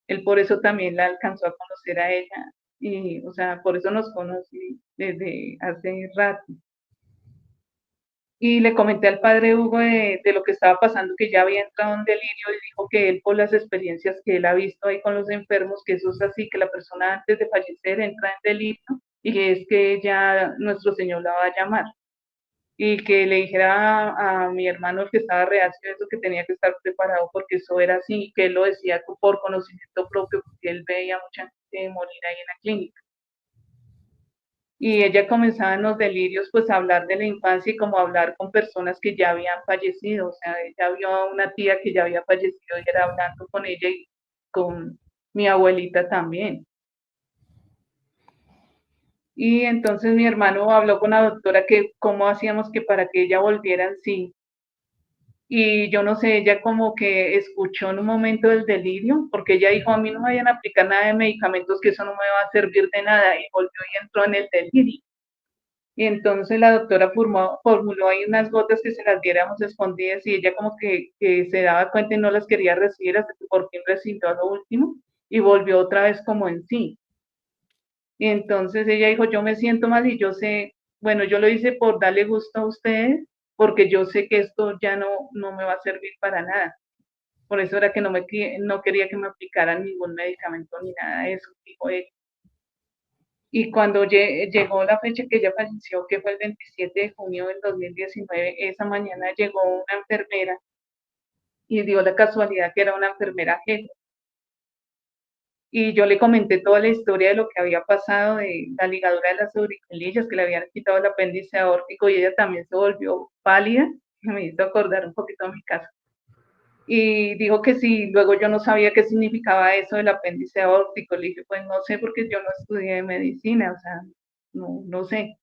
B: Él por eso también la alcanzó a conocer a ella, y, o sea, por eso nos conocí desde hace rato. Y le comenté al padre Hugo de lo que estaba pasando, que ya había entrado en delirio, y dijo que él, por las experiencias que él ha visto ahí con los enfermos, que eso es así, que la persona antes de fallecer entra en delirio, y que es que ya nuestro Señor la va a llamar. Y que le dijera a mi hermano, el que estaba reacio, eso, que tenía que estar preparado, porque eso era así, que él lo decía por conocimiento propio, porque él veía mucha gente morir ahí en la clínica. Y ella comenzaba en los delirios, pues, a hablar de la infancia, y como a hablar con personas que ya habían fallecido. O sea, ella vio a una tía que ya había fallecido, y era hablando con ella y con mi abuelita también. Y entonces mi hermano habló con la doctora, que cómo hacíamos que para que ella volviera en sí. Y yo no sé, ella como que escuchó en un momento del delirio, porque ella dijo: a mí no me vayan a aplicar nada de medicamentos, que eso no me va a servir de nada. Y volvió y entró en el delirio. Y entonces la doctora formuló ahí unas gotas que se las diéramos escondidas, y ella como que se daba cuenta y no las quería recibir, hasta que por fin recibió lo último y volvió otra vez como en sí. Y entonces ella dijo: yo me siento mal, y yo sé, bueno, yo lo hice por darle gusto a ustedes, porque yo sé que esto ya no me va a servir para nada. Por eso era que no quería que me aplicaran ningún medicamento ni nada de eso, dijo ella. Y cuando llegó la fecha que ella falleció, que fue el 27 de junio del 2019, esa mañana llegó una enfermera, y dio la casualidad que era una enfermera jefe. Y yo le comenté toda la historia de lo que había pasado, de la ligadura de las auriculillas, que le habían quitado el apéndice aórtico, y ella también se volvió pálida, que me hizo acordar un poquito a mi caso. Y dijo que sí, luego yo no sabía qué significaba eso del apéndice aórtico. Le dije: pues no sé, porque yo no estudié medicina, o sea, no sé.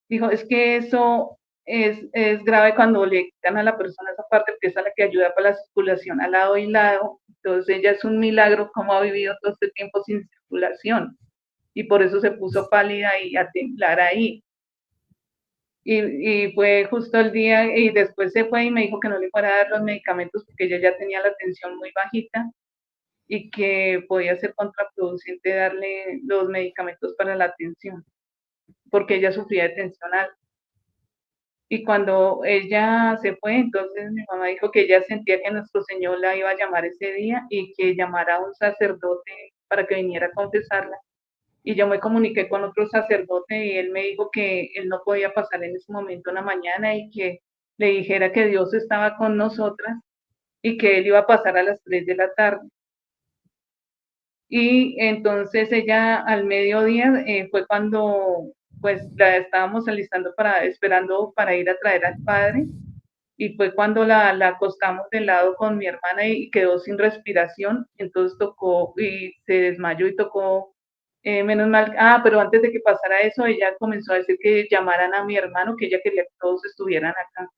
B: Dijo: es que eso es grave cuando le quitan a la persona esa parte, porque es a la que ayuda para la circulación a lado y lado. Entonces ella, es un milagro cómo ha vivido todo este tiempo sin circulación, y por eso se puso pálida y a temblar ahí. Y fue justo el día, y después se fue y me dijo que no le fuera a dar los medicamentos, porque ella ya tenía la tensión muy bajita, y que podía ser contraproducente darle los medicamentos para la tensión, porque ella sufría de tensión alta. Y cuando ella se fue, entonces mi mamá dijo que ella sentía que nuestro Señor la iba a llamar ese día, y que llamara a un sacerdote para que viniera a confesarla, y yo me comuniqué con otro sacerdote y él me dijo que él no podía pasar en ese momento en la mañana y que le dijera que Dios estaba con nosotras y que él iba a pasar a las 3 de la tarde. Y entonces ella al mediodía fue cuando pues la estábamos alistando esperando para ir a traer al padre y fue cuando la acostamos de lado con mi hermana y quedó sin respiración, entonces tocó y se desmayó y tocó, menos mal, pero antes de que pasara eso, ella comenzó a decir que llamaran a mi hermano, que ella quería que todos estuvieran acá,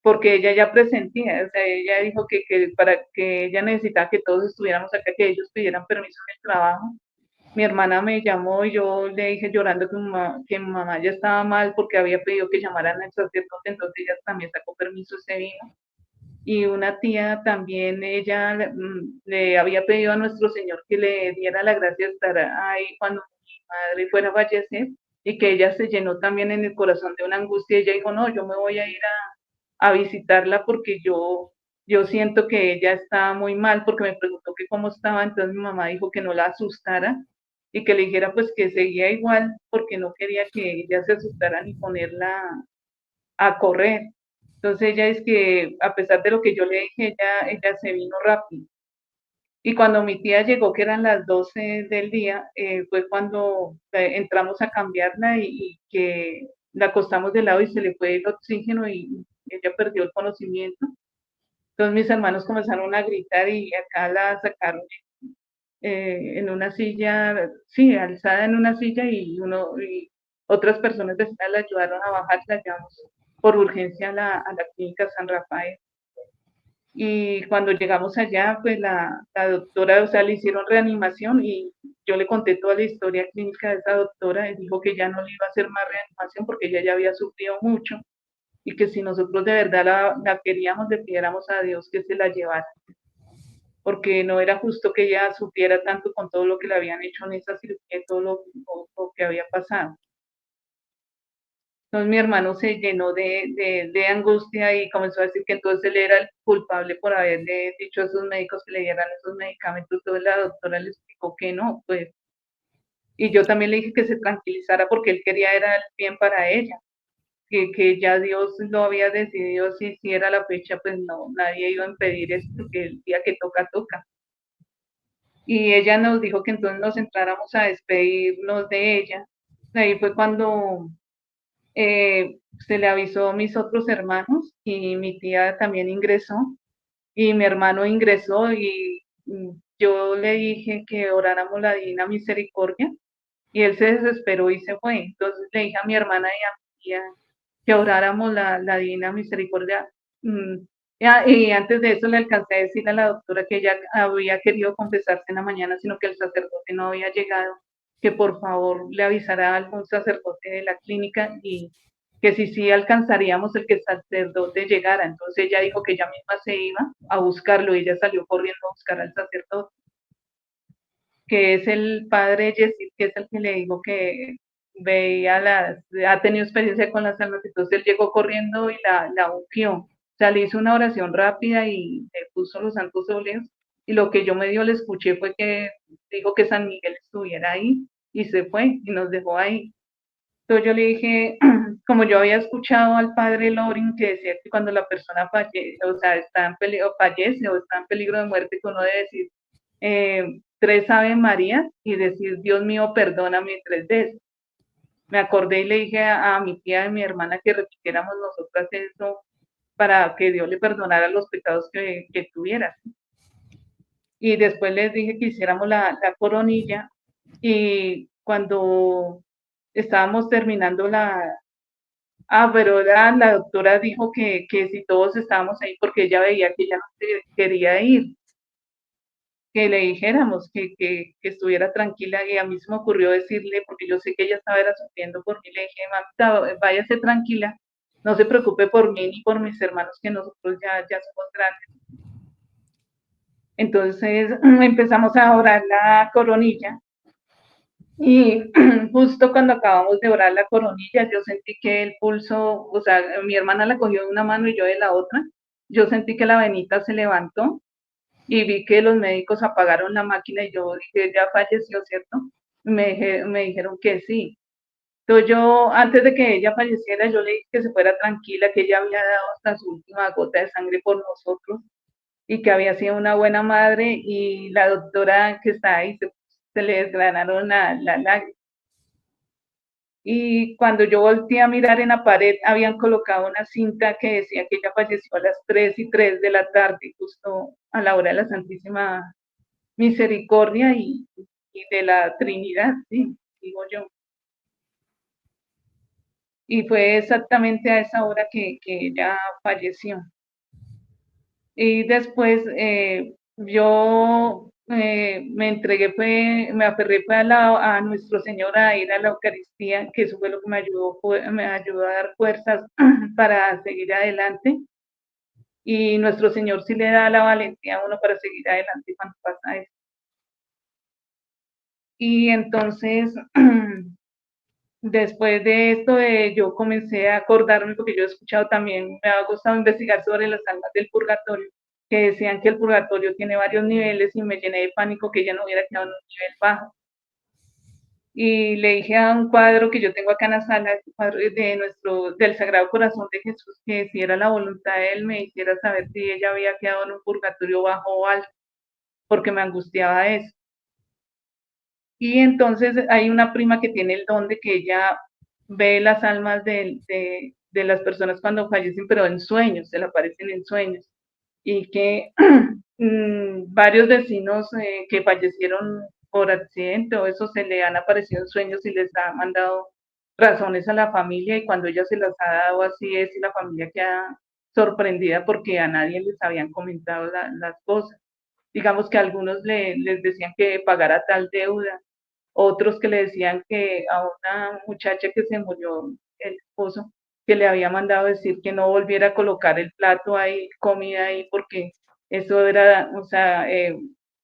B: porque ella ya presentía, o sea, ella dijo que para que ella necesitaba que todos estuviéramos acá, que ellos pidieran permiso en el trabajo. Mi hermana me llamó y yo le dije llorando que mi mamá ya estaba mal porque había pedido que llamaran al sacerdote, entonces ella también sacó permiso, se vino. Y una tía también, ella le había pedido a nuestro Señor que le diera la gracia de estar ahí cuando mi madre fuera a fallecer y que ella se llenó también en el corazón de una angustia. Ella dijo, no, yo me voy a ir a visitarla porque yo siento que ella está muy mal porque me preguntó que cómo estaba, entonces mi mamá dijo que no la asustara y que le dijera pues que seguía igual porque no quería que ella se asustara ni ponerla a correr. Entonces ella es que a pesar de lo que yo le dije, ella se vino rápido. Y cuando mi tía llegó, que eran las 12 del día, fue cuando entramos a cambiarla y que la acostamos de lado y se le fue el oxígeno y ella perdió el conocimiento. Entonces mis hermanos comenzaron a gritar y acá la sacaron en una silla, sí, alzada en una silla y otras personas de la ayudaron a bajar, la llevamos por urgencia a la clínica San Rafael. Y cuando llegamos allá, pues la doctora, o sea, le hicieron reanimación y yo le conté toda la historia clínica de esa doctora y dijo que ya no le iba a hacer más reanimación porque ella ya había sufrido mucho y que si nosotros de verdad la queríamos, le pidiéramos a Dios que se la llevara, porque no era justo que ella sufriera tanto con todo lo que le habían hecho en esa cirugía y todo lo que había pasado. Entonces mi hermano se llenó de angustia y comenzó a decir que entonces él era el culpable por haberle dicho a esos médicos que le dieran esos medicamentos. Entonces la doctora le explicó que no, pues, y yo también le dije que se tranquilizara porque él quería era el bien para ella, que ya Dios lo había decidido, si era la fecha, pues no, nadie iba a impedir esto, porque el día que toca, toca. Y ella nos dijo que entonces nos entráramos a despedirnos de ella. Ahí fue cuando se le avisó a mis otros hermanos y mi tía también ingresó y mi hermano ingresó y yo le dije que oráramos la Divina Misericordia y él se desesperó y se fue. Entonces le dije a mi hermana y a mi tía que oráramos la Divina Misericordia. Mm, y antes de eso le alcancé a decir a la doctora que ella había querido confesarse en la mañana, sino que el sacerdote no había llegado, que por favor le avisara a algún sacerdote de la clínica y que si sí alcanzaríamos el que el sacerdote llegara. Entonces ella dijo que ella misma se iba a buscarlo y ella salió corriendo a buscar al sacerdote, que es el padre Yesid, que es el que le digo que ha tenido experiencia con las almas, entonces él llegó corriendo y la ungió. O sea, le hizo una oración rápida y le puso los santos óleos. Y lo que yo medio le escuché fue que dijo que San Miguel estuviera ahí y se fue y nos dejó ahí. Entonces yo le dije, como yo había escuchado al padre Loring que decía que cuando la persona fallece, o sea, está en peligro, fallece o está en peligro de muerte, que uno debe decir 3 Ave María y decir, Dios mío, perdóname 3 veces. Me acordé y le dije a mi tía y a mi hermana que repitiéramos nosotras eso para que Dios le perdonara los pecados que tuviera. Y después les dije que hiciéramos la coronilla y cuando estábamos terminando pero la doctora dijo que si todos estábamos ahí porque ella veía que ella no quería ir, que le dijéramos que estuviera tranquila y a mí se me ocurrió decirle, porque yo sé que ella estaba sufriendo por mí, le dije, mamita, váyase tranquila, no se preocupe por mí ni por mis hermanos que nosotros ya somos grandes. Entonces empezamos a orar la coronilla y justo cuando acabamos de orar la coronilla, yo sentí que el pulso, o sea, mi hermana la cogió de una mano y yo de la otra, yo sentí que la venita se levantó y vi que los médicos apagaron la máquina y yo dije, ya falleció, ¿cierto? Me dijeron que sí. Entonces yo, antes de que ella falleciera, yo le dije que se fuera tranquila, que ella había dado hasta su última gota de sangre por nosotros y que había sido una buena madre, y la doctora que está ahí se le desgranaron la lágrima. Y cuando yo volteé a mirar en la pared, habían colocado una cinta que decía que ella falleció a las 3:03 de la tarde, justo a la hora de la Santísima Misericordia y de la Trinidad, sí, digo yo. Y fue exactamente a esa hora que ella falleció. Y después yo me entregué, me aferré fue a Nuestro Señor, a ir a la Eucaristía, que eso fue lo que me ayudó a dar fuerzas para seguir adelante. Y Nuestro Señor sí le da la valentía a uno para seguir adelante cuando pasa eso. Y entonces, después de esto, yo comencé a acordarme, porque yo he escuchado también, me ha gustado investigar sobre las almas del purgatorio, que decían que el purgatorio tiene varios niveles, y me llené de pánico que ella no hubiera quedado en un nivel bajo. Y le dije a un cuadro que yo tengo acá en la sala, el cuadro del Sagrado Corazón de Jesús, que si era la voluntad de él, me hiciera saber si ella había quedado en un purgatorio bajo o alto, porque me angustiaba eso. Y entonces hay una prima que tiene el don de que ella ve las almas de las personas cuando fallecen, pero en sueños, se le aparecen en sueños. Y que varios vecinos que fallecieron por accidente o eso, se le han aparecido en sueños y les ha mandado razones a la familia, y cuando ella se las ha dado así es, y la familia queda sorprendida porque a nadie les habían comentado las cosas. Digamos que algunos les decían que pagara tal deuda, otros que le decían que a una muchacha que se murió el esposo, que le había mandado decir que no volviera a colocar el plato ahí, comida ahí, porque eso era, o sea,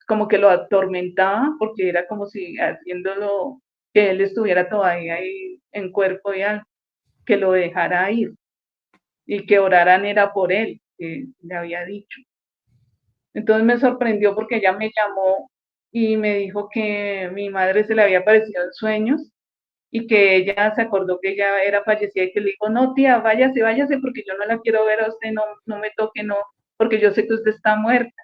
B: como que lo atormentaba, porque era como si haciéndolo, que él estuviera todavía ahí en cuerpo y alma, que lo dejara ir y que oraran era por él, que le había dicho. Entonces me sorprendió porque ella me llamó y me dijo que mi madre se le había aparecido en sueños, y que ella se acordó que ella era fallecida, y que le dijo, no tía, váyase, váyase, porque yo no la quiero ver a usted, no, no me toque, no, porque yo sé que usted está muerta.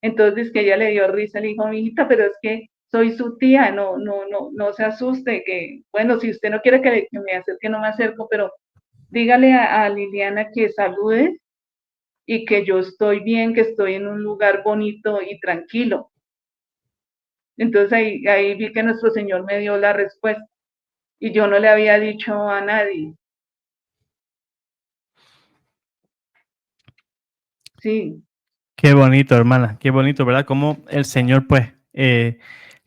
B: Entonces que ella le dio risa, le dijo, mijita, pero es que soy su tía, no, no, no, no se asuste, que bueno, si usted no quiere que me acerque, no me acerco, pero dígale a Liliana que salude y que yo estoy bien, que estoy en un lugar bonito y tranquilo. Entonces ahí vi que Nuestro Señor me dio la respuesta, y yo no le había dicho a nadie. Sí.
A: Qué bonito, hermana, qué bonito, ¿verdad? Cómo el Señor, pues,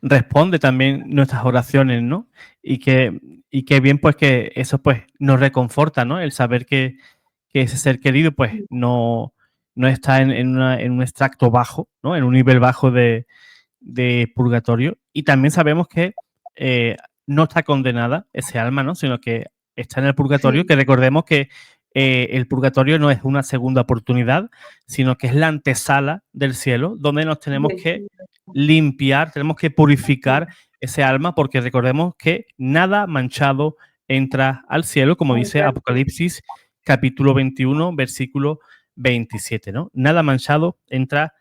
A: responde también nuestras oraciones, ¿no? Y que bien, pues, que eso, pues, nos reconforta, ¿no? El saber que ese ser querido, pues, no está en un extracto bajo, ¿no? En un nivel bajo de purgatorio. Y también sabemos que no está condenada ese alma, ¿no? Sino que está en el purgatorio,
B: Sí,
A: que recordemos que el purgatorio no es una segunda oportunidad, sino que es la antesala del cielo, donde nos tenemos que limpiar, tenemos que purificar ese alma, porque recordemos que nada manchado entra al cielo, como dice Apocalipsis capítulo 21, versículo 27, ¿no? Nada manchado entra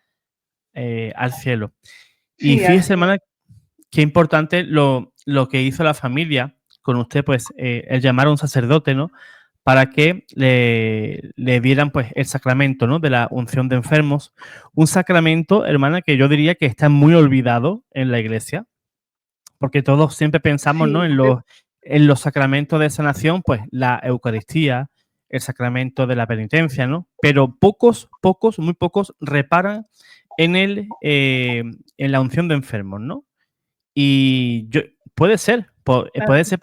A: al cielo. Y
B: sí,
A: fíjese,
B: así es.
A: hermana, qué importante lo que hizo la familia con usted, pues, el llamar a un sacerdote, ¿no? Para que le dieran, pues, el sacramento, ¿no? De la unción de enfermos. Un sacramento, hermana, que yo diría que está muy olvidado en la iglesia, porque todos siempre pensamos, ¿no?
B: Sí,
A: En los sacramentos de sanación, pues, la Eucaristía, el sacramento de la penitencia, ¿no? Pero muy pocos reparan en la unción de enfermos, ¿no? Y yo, puede
B: así,
A: ser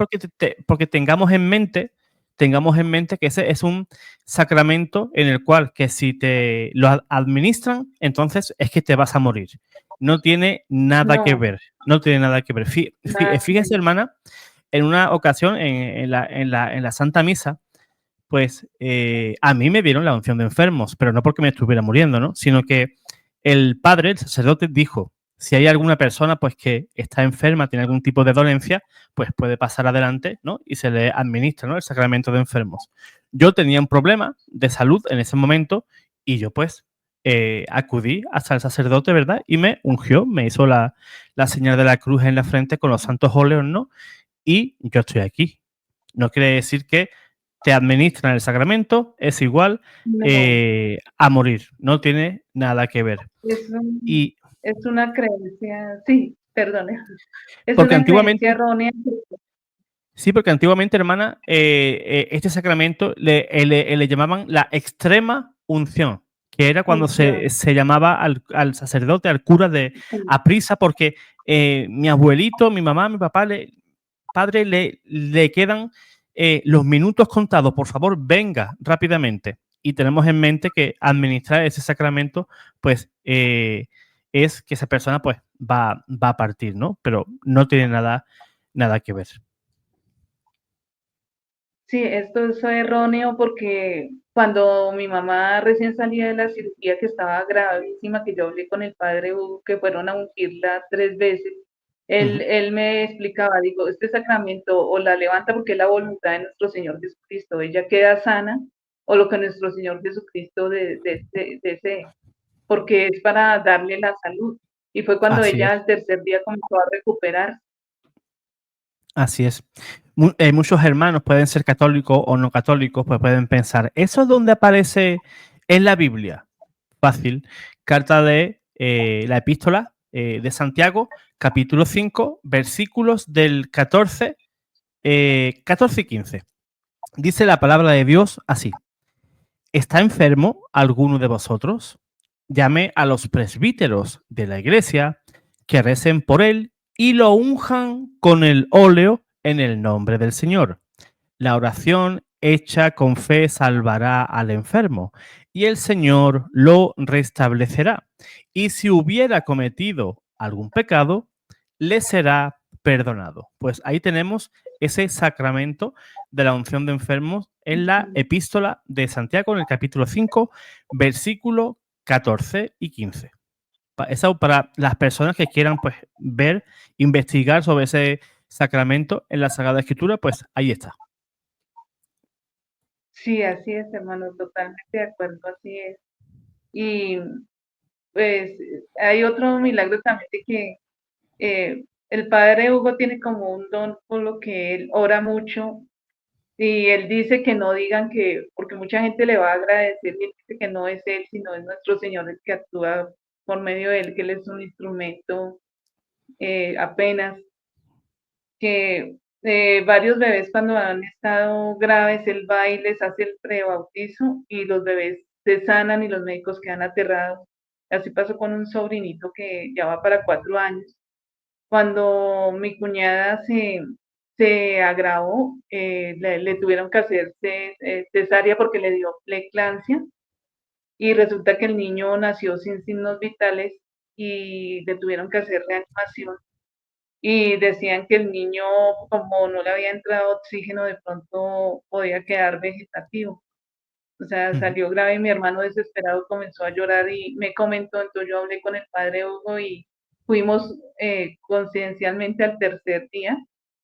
A: porque tengamos en mente que ese es un sacramento en el cual que si te lo administran, entonces es que te vas a morir. No tiene nada que
B: no,
A: ver, no tiene nada que ver.
B: nada que
A: Fíjese,
B: ver.
A: hermana, en una ocasión en la Santa Misa, pues a mí me dieron la unción de enfermos, pero no porque me estuviera muriendo, ¿no? Sino que el padre, el sacerdote, dijo, si hay alguna persona pues que está enferma, tiene algún tipo de dolencia, pues puede pasar adelante, ¿no? Y se le administra, ¿no?, el sacramento de enfermos. Yo tenía un problema de salud en ese momento y yo pues acudí hasta el sacerdote, ¿verdad? Y me ungió, me hizo la señal de la cruz en la frente con los santos óleos, ¿no? Y yo estoy aquí. No quiere decir que te administran el sacramento, es igual
B: No,
A: a morir, no tiene nada que ver.
B: es
A: Y
B: es una creencia, sí, perdone, es
A: porque
B: una creencia
A: antiguamente,
B: errónea.
A: sí, porque antiguamente, hermana, este sacramento le llamaban la extrema unción, que era cuando
B: Función.
A: se llamaba al sacerdote, al cura de
B: Sí,
A: a prisa, porque mi abuelito, mi mamá, mi papá, padre, le quedan los minutos contados, por favor, venga rápidamente. Y tenemos en mente que administrar ese sacramento, pues, es que esa persona, pues, va a partir, ¿no? Pero no tiene nada que ver.
B: sí, esto es erróneo porque cuando mi mamá recién salía de la cirugía, que estaba gravísima, que yo hablé con el padre Hugo, que fueron a ungirla 3 veces, él,
A: Ujú.
B: él me explicaba, digo, este sacramento o la levanta porque es la voluntad de nuestro Señor Jesucristo, ella queda sana, o lo que nuestro Señor Jesucristo desee, porque es para darle la salud. Y fue cuando
A: Así
B: ella
A: es,
B: al tercer día comenzó a recuperar.
A: así es. Muchos hermanos pueden ser católicos o no católicos, pues pueden pensar, ¿eso es donde aparece en la Biblia? Fácil. Carta de la epístola de Santiago, capítulo 5, versículos del 14 y 15. Dice la palabra de Dios así. ¿Está enfermo alguno de vosotros? Llame a los presbíteros de la iglesia que recen por él y lo unjan con el óleo en el nombre del Señor. La oración hecha con fe salvará al enfermo y el Señor lo restablecerá. Y si hubiera cometido algún pecado, le será perdonado. Pues ahí tenemos ese sacramento de la unción de enfermos en la epístola de Santiago, en el capítulo 5, versículo 14 y 15. Eso para las personas que quieran pues ver, investigar sobre ese sacramento en la Sagrada Escritura, pues ahí está.
B: Sí, así es, hermano, totalmente de acuerdo, así es. Y pues hay otro milagro también de que el padre Hugo tiene como un don por lo que él ora mucho y él dice que no digan que, porque mucha gente le va a agradecer y él dice que no es él, sino es nuestro Señor el que actúa por medio de él, que él es un instrumento apenas, que varios bebés cuando han estado graves, él va y les hace el prebautizo y los bebés se sanan y los médicos quedan aterrados. Así pasó con un sobrinito que ya va para 4 años. Cuando mi cuñada se agravó, le tuvieron que hacer cesárea porque le dio preeclampsia y resulta que el niño nació sin signos vitales y le tuvieron que hacer reanimación y decían que el niño, como no le había entrado oxígeno, de pronto podía quedar vegetativo. O sea,
A: Ujú.
B: salió grave y mi hermano desesperado comenzó a llorar y me comentó, entonces yo hablé con el padre Hugo y fuimos conciencialmente al tercer día,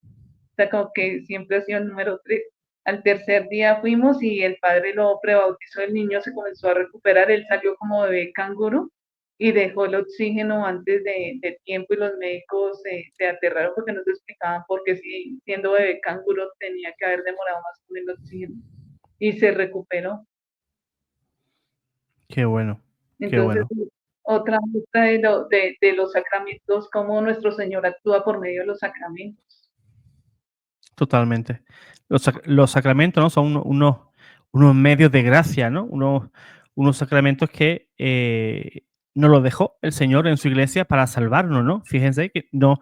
B: o sea, como que siempre ha sido el número 3. Al tercer día fuimos y el padre lo prebautizó, el niño se comenzó a recuperar, él salió como bebé canguro y dejó el oxígeno antes de tiempo y los médicos se aterraron porque no se explicaban por qué si siendo bebé canguro tenía que haber demorado más con el oxígeno y se recuperó.
A: Qué bueno, qué
B: Entonces,
A: bueno,
B: otra de los sacramentos, cómo nuestro Señor actúa por medio de los sacramentos.
A: totalmente. Los sacramentos, ¿no? Son unos medios de gracia, ¿no? Unos sacramentos que nos los dejó el Señor en su iglesia para salvarnos, ¿no? Fíjense que no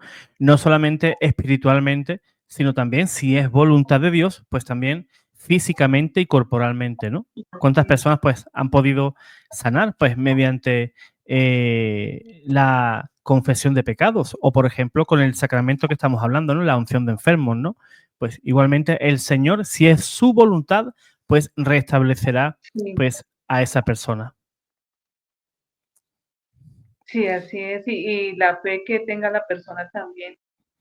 A: solamente espiritualmente, sino también, si es voluntad de Dios, pues también físicamente y corporalmente, ¿no? ¿Cuántas
B: Sí,
A: personas pues han podido sanar pues mediante la confesión de pecados o por ejemplo con el sacramento que estamos hablando, ¿no? La unción de enfermos, ¿no? Pues igualmente el Señor, si es su voluntad, pues restablecerá
B: sí.
A: pues a esa persona.
B: Sí, así es, y la fe que tenga la persona también,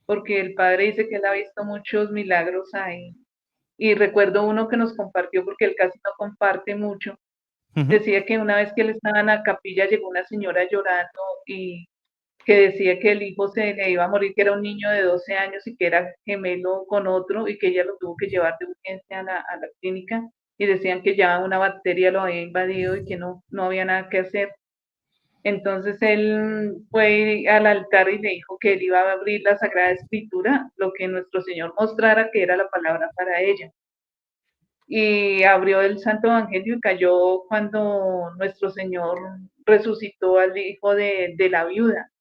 B: porque el padre dice que él ha visto muchos milagros ahí. Y recuerdo uno que nos compartió, porque él casi no comparte mucho,
A: Ujú.
B: decía que una vez que él estaba en la capilla llegó una señora llorando y que decía que el hijo se le iba a morir, que era un niño de 12 años y que era gemelo con otro y que ella lo tuvo que llevar de urgencia a la clínica y decían que ya una bacteria lo había invadido y que no había nada que hacer. Entonces él fue al altar y le dijo que él iba a abrir la Sagrada Escritura, lo que nuestro Señor mostrara que era la palabra para ella. Y abrió el Santo Evangelio y cayó cuando nuestro Señor resucitó al hijo de la viuda.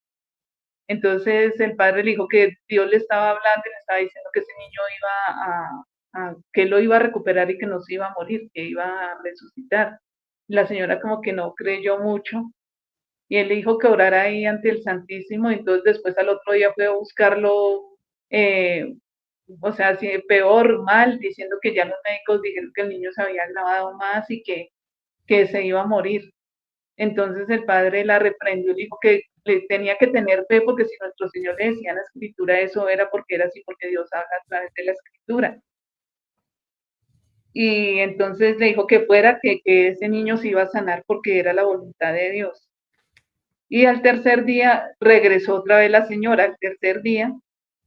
B: Entonces el padre le dijo que Dios le estaba hablando y le estaba diciendo que ese niño iba que lo iba a recuperar y que no se iba a morir, que iba a resucitar. La señora como que no creyó mucho y él le dijo que orara ahí ante el Santísimo, y entonces después al otro día fue a buscarlo, eh, o sea, así, peor, mal, diciendo que ya los médicos dijeron que el niño se había agravado más y que se iba a morir. Entonces el padre la reprendió y dijo que le tenía que tener fe, porque si nuestro Señor le decía en la escritura eso era porque era así, porque Dios habla a través de la escritura. Y entonces le dijo que fuera, que ese niño se iba a sanar porque era la voluntad de Dios. Y al tercer día regresó otra vez la señora, al tercer día,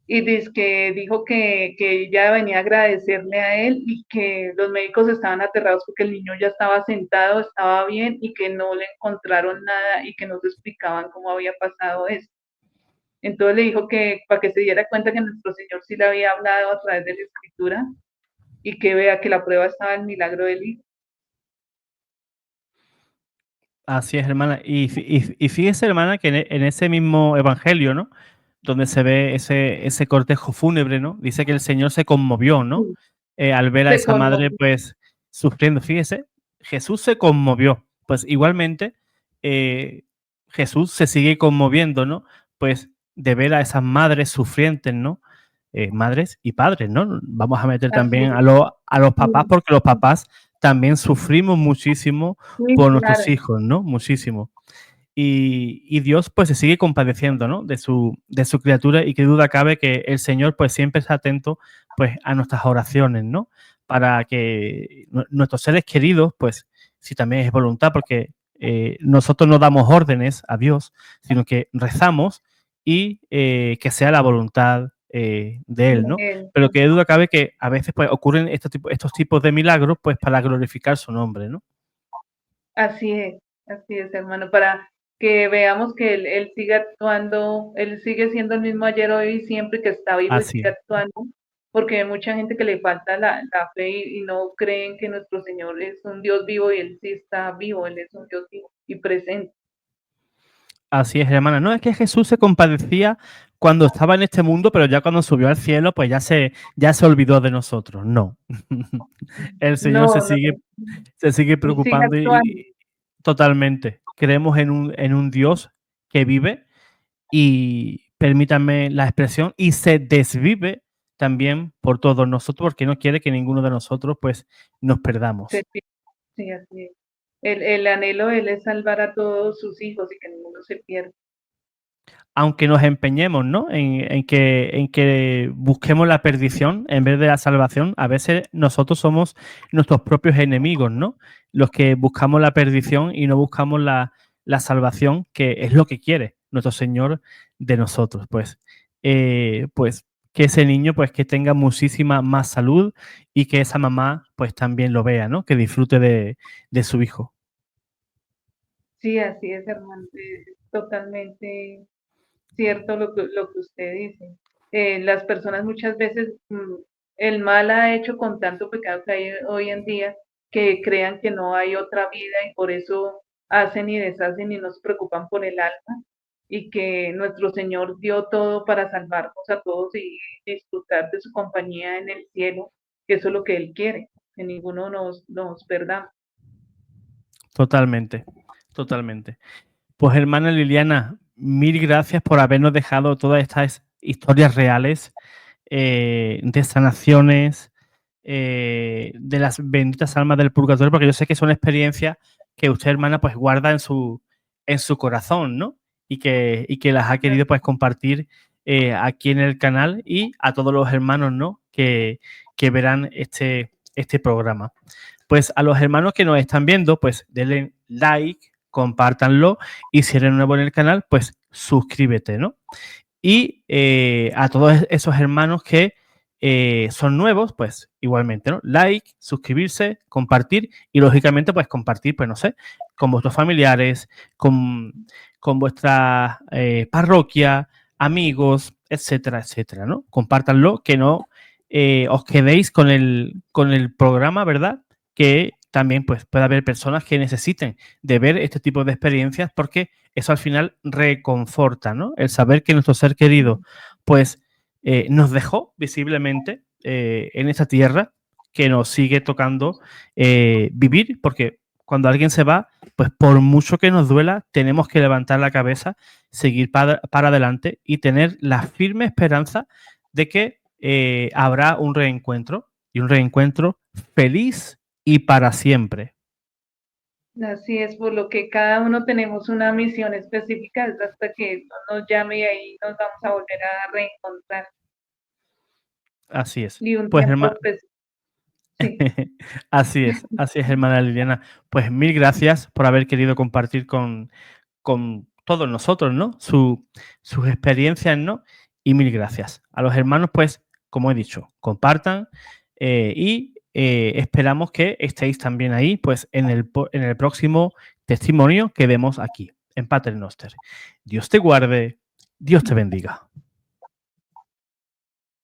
B: y dijo que ella venía a agradecerle a él y que los médicos estaban aterrados porque el niño ya estaba sentado, estaba bien y que no le encontraron nada y que no se explicaban cómo había pasado eso. Entonces le dijo que para que se diera cuenta que nuestro Señor sí le había hablado a través de la escritura y que vea que la prueba estaba en el milagro del hijo.
A: Así es, hermana. Y fíjese, hermana, que en ese mismo evangelio, ¿no? Donde se ve ese cortejo fúnebre, ¿no? Dice que el Señor se conmovió, ¿no?
B: Sí,
A: Al ver a
B: se
A: esa madre,
B: conmovió.
A: pues, sufriendo. Fíjese, Jesús se conmovió. Pues igualmente, eh, Jesús se sigue conmoviendo, ¿no? Pues de ver a esas madres sufrientes, ¿no? Madres y padres, ¿no? Vamos a meter
B: Así
A: también
B: es.
A: a los papás,
B: Sí,
A: porque los papás también sufrimos muchísimo
B: sí,
A: por nuestros
B: claro.
A: hijos, ¿no? Muchísimo. Y Dios pues se sigue compadeciendo, ¿no? De su criatura, y qué duda cabe que el Señor pues siempre está atento pues a nuestras oraciones, ¿no? Para que nuestros seres queridos, pues si también es voluntad, porque nosotros no damos órdenes a Dios, sino que rezamos y que sea la voluntad de Él, ¿no?
B: Él.
A: Pero qué duda cabe que a veces pues ocurren estos tipos de milagros pues para glorificar su nombre, ¿no?
B: Así es, hermano, para que veamos que él sigue actuando, él sigue siendo el mismo ayer, hoy y siempre, que está vivo y
A: Así
B: sigue
A: es.
B: actuando, porque hay mucha gente que le falta la fe y no creen que nuestro Señor es un Dios vivo y él sí está vivo, él es un Dios vivo y presente.
A: Así es, hermana. No, es que Jesús se compadecía cuando estaba en este mundo, pero ya cuando subió al cielo, pues ya se olvidó de nosotros. No. El Señor
B: No, no,
A: se sigue
B: él sigue
A: preocupando
B: actuando.
A: y totalmente. Creemos en un Dios que vive y, permítanme la expresión, y se desvive también por todos nosotros, porque no quiere que ninguno de nosotros pues nos perdamos.
B: Sí, así es. El anhelo de él es salvar a todos sus hijos y que ninguno se pierda.
A: Aunque nos empeñemos, ¿no? En que busquemos la perdición en vez de la salvación, a veces nosotros somos nuestros propios enemigos, ¿no? Los que buscamos la perdición y no buscamos la salvación, que es lo que quiere nuestro Señor de nosotros. Pues que ese niño pues que tenga muchísima más salud y que esa mamá pues también lo vea, ¿no? Que disfrute de su hijo.
B: Sí, así es, hermano, es totalmente cierto lo que usted dice. Las personas muchas veces, el mal ha hecho con tanto pecado que hay hoy en día, que crean que no hay otra vida y por eso hacen y deshacen y no se preocupan por el alma, y que nuestro Señor dio todo para salvarnos a todos y disfrutar de su compañía en el cielo, que eso es lo que Él quiere, que ninguno nos perdamos.
A: Totalmente, totalmente. Pues hermana Liliana, mil gracias por habernos dejado todas estas historias reales de sanaciones, de las benditas almas del purgatorio, porque yo sé que son experiencias que usted, hermana, pues guarda en su corazón, ¿no? y que las ha querido pues compartir aquí en el canal y a todos los hermanos, ¿no? Que verán este programa. Pues a los hermanos que nos están viendo, pues denle like, compártanlo y si eres nuevo en el canal, pues suscríbete, ¿no? Y a todos esos hermanos que son nuevos, pues igualmente, ¿no? Like, suscribirse, compartir y lógicamente pues compartir, pues no sé, con vuestros familiares, con vuestra parroquia, amigos, etcétera, etcétera, ¿no? Compártanlo, que no os quedéis con el programa, ¿verdad? Que también pues puede haber personas que necesiten de ver este tipo de experiencias porque eso al final reconforta, ¿no? El saber que nuestro ser querido pues nos dejó visiblemente en esta tierra que nos sigue tocando vivir porque cuando alguien se va, pues por mucho que nos duela, tenemos que levantar la cabeza, seguir para adelante y tener la firme esperanza de que habrá un reencuentro y un reencuentro feliz y para siempre.
B: Así es, por lo que cada uno tenemos una misión específica es hasta que Dios nos llame y ahí nos vamos a volver a reencontrar.
A: Así es.
B: Y un
A: Pues
B: tiempo, pues, sí.
A: así es, hermana Liliana. Pues mil gracias por haber querido compartir con todos nosotros, ¿no? Sus experiencias, ¿no? Y mil gracias. A los hermanos, pues, como he dicho, compartan y esperamos que estéis también ahí, pues, en el próximo testimonio que demos aquí, en Pater Noster. Dios te guarde, Dios te bendiga.